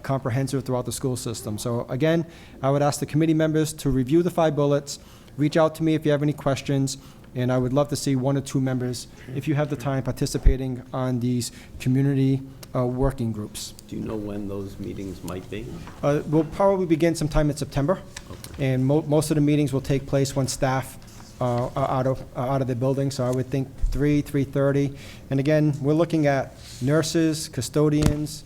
comprehensive throughout the school system. So again, I would ask the committee members to review the 5 bullets, reach out to me if you have any questions, and I would love to see 1 or 2 members, if you have the time, participating on these community working groups. Do you know when those meetings might be? We'll probably begin sometime in September, and most of the meetings will take place when staff are out of the building, so I would think 3:30. And again, we're looking at nurses, custodians,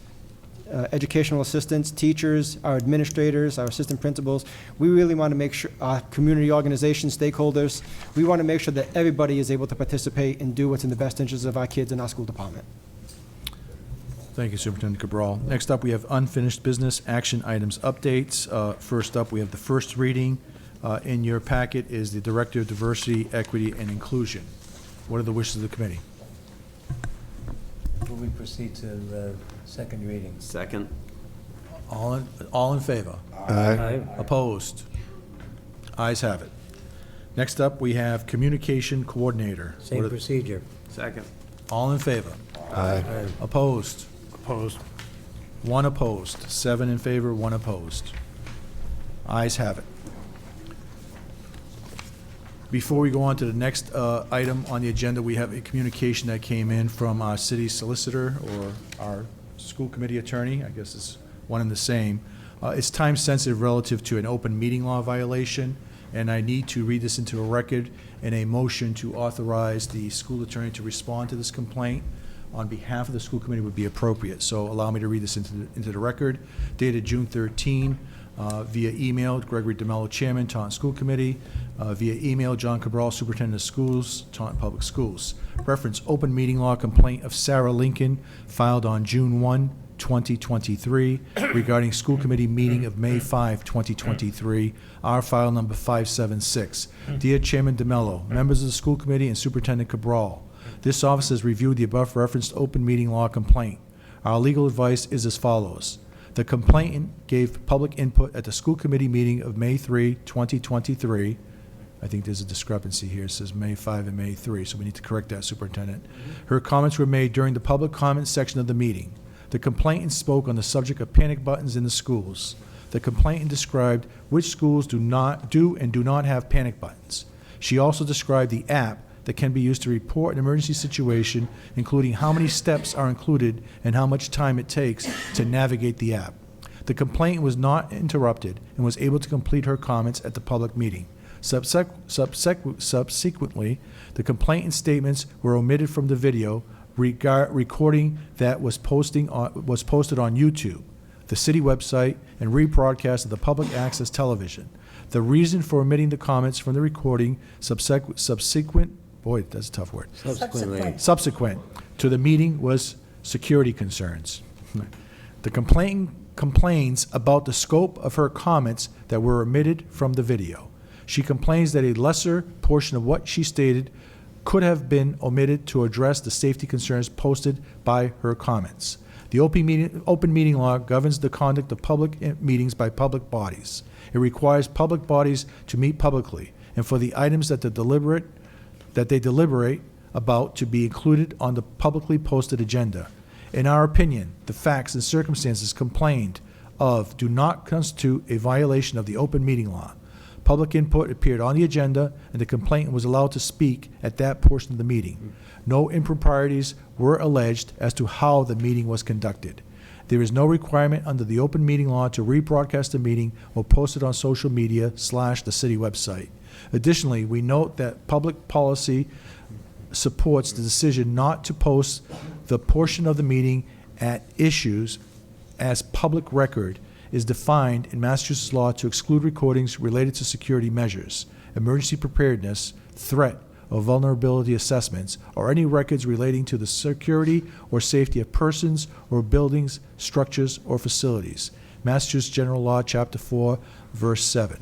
educational assistants, teachers, our administrators, our assistant principals. We really want to make sure, our community organizations, stakeholders, we want to make sure that everybody is able to participate and do what's in the best interest of our kids in our school department. Thank you, Superintendent Cabral. Next up, we have unfinished business action items updates. First up, we have the first reading. In your packet is the Director of Diversity, Equity, and Inclusion. What are the wishes of the committee? Will we proceed to second reading? Second? All in favor? Aye. Opposed? Ayes have it. Next up, we have Communication Coordinator. Same procedure. Second. All in favor? Aye. Opposed? Opposed. 1 opposed. 7 in favor, 1 opposed. Ayes have it. Before we go on to the next item on the agenda, we have a communication that came in from our city solicitor, or our school committee attorney, I guess it's one and the same. It's time sensitive relative to an open meeting law violation, and I need to read this into a record, and a motion to authorize the school attorney to respond to this complaint on behalf of the school committee would be appropriate. So allow me to read this into the record. Dated June 13, via email, Gregory DeMello, Chairman, Taunton School Committee. Via email, John Cabral, Superintendent of Schools, Taunton Public Schools. Reference open meeting law complaint of Sarah Lincoln filed on June 1, 2023, regarding school committee meeting of May 5, 2023, our file number 576. Dear Chairman DeMello, members of the school committee, and Superintendent Cabral, this office has reviewed the above referenced open meeting law complaint. Our legal advice is as follows. The complainant gave public input at the school committee meeting of May 3, 2023. I think there's a discrepancy here. It says May 5 and May 3, so we need to correct that, Superintendent. Her comments were made during the public comment section of the meeting. The complainant spoke on the subject of panic buttons in the schools. The complainant described which schools do and do not have panic buttons. She also described the app that can be used to report an emergency situation, including how many steps are included and how much time it takes to navigate the app. The complainant was not interrupted and was able to complete her comments at the public meeting. Subsequently, the complainant's statements were omitted from the video recording that was posted on YouTube, the city website, and rebroadcast of the public access television. The reason for omitting the comments from the recording subsequent to the meeting was security concerns. The complainant complains about the scope of her comments that were omitted from the video. She complains that a lesser portion of what she stated could have been omitted to address the safety concerns posted by her comments. The open meeting law governs the conduct of public meetings by public bodies. It requires public bodies to meet publicly and for the items that they deliberate about to be included on the publicly posted agenda. In our opinion, the facts and circumstances complained of do not constitute a violation of the open meeting law. Public input appeared on the agenda, and the complainant was allowed to speak at that portion of the meeting. No improprieties were alleged as to how the meeting was conducted. There is no requirement under the open meeting law to rebroadcast the meeting or post it on social media / the city website. Additionally, we note that public policy supports the decision not to post the portion of the meeting at issues as public record is defined in Massachusetts law to exclude recordings related to security measures, emergency preparedness, threat, or vulnerability assessments, or any records relating to the security or safety of persons or buildings, structures, or facilities. Massachusetts General Law, Chapter 4, Verse 7.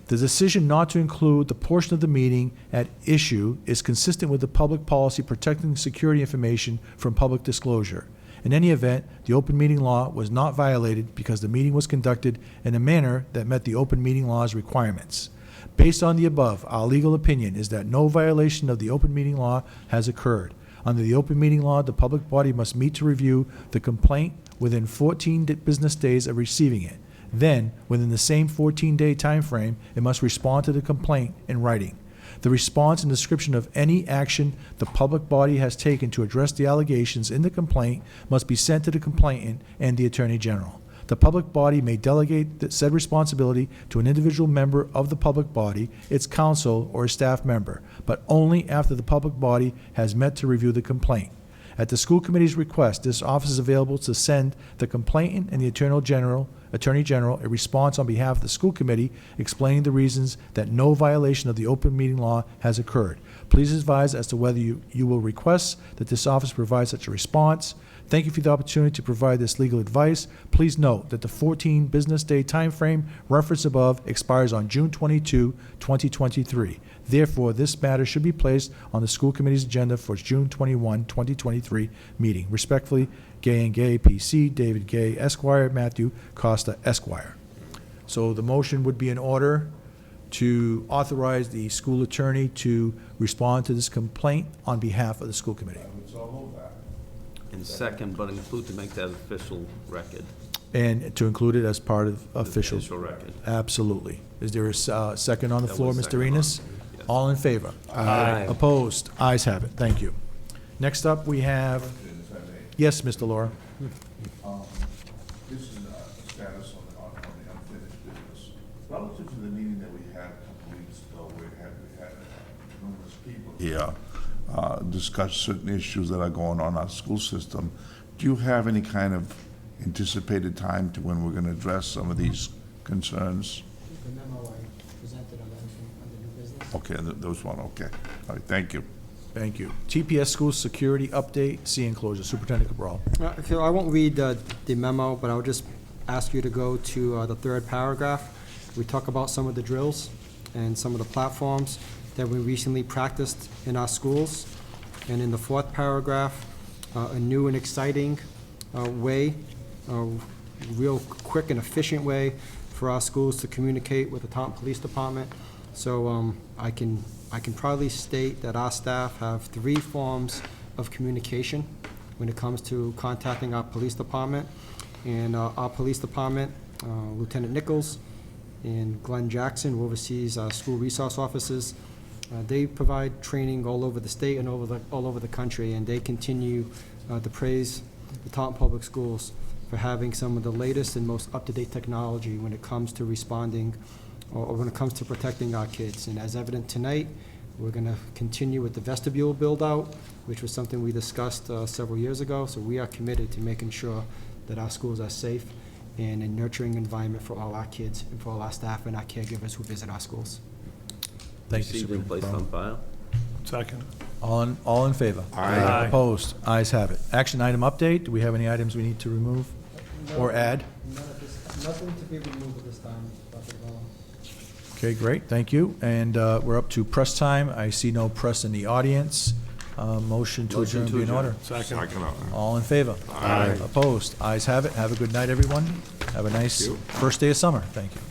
The decision not to include the portion of the meeting at issue is consistent with the public policy protecting security information from public disclosure. In any event, the open meeting law was not violated because the meeting was conducted in a manner that met the open meeting law's requirements. Based on the above, our legal opinion is that no violation of the open meeting law has occurred. Under the open meeting law, the public body must meet to review the complaint within 14 business days of receiving it. Then, within the same 14-day time frame, it must respond to the complaint in writing. The response and description of any action the public body has taken to address the allegations in the complaint must be sent to the complainant and the Attorney General. The public body may delegate said responsibility to an individual member of the public body, its counsel, or a staff member, but only after the public body has met to review the complaint. At the school committee's request, this office is available to send the complainant and the Attorney General a response on behalf of the school committee explaining the reasons that no violation of the open meeting law has occurred. Please advise as to whether you will request that this office provide such a response. Thank you for the opportunity to provide this legal advice. Please note that the 14 business day time frame referenced above expires on June 22, 2023. Therefore, this matter should be placed on the school committee's agenda for its June 21, 2023 meeting. Respectfully, Gay and Gay, PC, David Gay, Esquire, Matthew Costa, Esquire. So the motion would be in order to authorize the school attorney to respond to this complaint on behalf of the school committee. And second, but include to make that official record. And to include it as part of official. Official record. Absolutely. Is there a second on the That floor, was Mr. second Enos? on. Yes. All in favor? Aye. Opposed? Ayes have it. Thank you. Next up, we have, yes, Mr. Laura. This is a status on the unfinished business. Relative to the meeting that we had a couple weeks ago, we had numerous people here discuss certain issues that are going on in our school system. Do you have any kind of anticipated time to when we're going to address some of these concerns? The memo I presented on the new business. Okay, those one, okay. All right, thank you. Thank you. TPS school security update, C enclosure. Superintendent Cabral. So I won't read the memo, but I'll just ask you to go to the third paragraph. We talk about some of the drills and some of the platforms that we recently practiced in our schools. And in the fourth paragraph, a new and exciting way, a real quick and efficient way for our schools to communicate with the Taunton Police Department. So I can proudly state that our staff have 3 forms of communication when it comes to contacting our police department. And our police department, Lieutenant Nichols and Glenn Jackson, who oversees our school resource officers, they provide training all over the state and all over the country, and they continue to praise the Taunton Public Schools for having some of the latest and most up-to-date technology when it comes to responding or when it comes to protecting our kids. And as evident tonight, we're going to continue with the vestibule build-out, which was something we discussed several years ago. So we are committed to making sure that our schools are safe and a nurturing environment for all our kids and for all our staff and our caregivers who visit our schools. Thank you, Received and placed on file. Second. All in favor? Aye. Opposed? Ayes have it. Action item update. Do we have any items we need to remove or add? Nothing to be removed at this time, Dr. Bell. Okay, great, thank you. And we're up to press time. I see no press in the audience. Motion to adjourn be in order. Second. All in favor? Aye. Opposed? Ayes have it. Have a good night, everyone. Have a nice first day of summer. Thank you.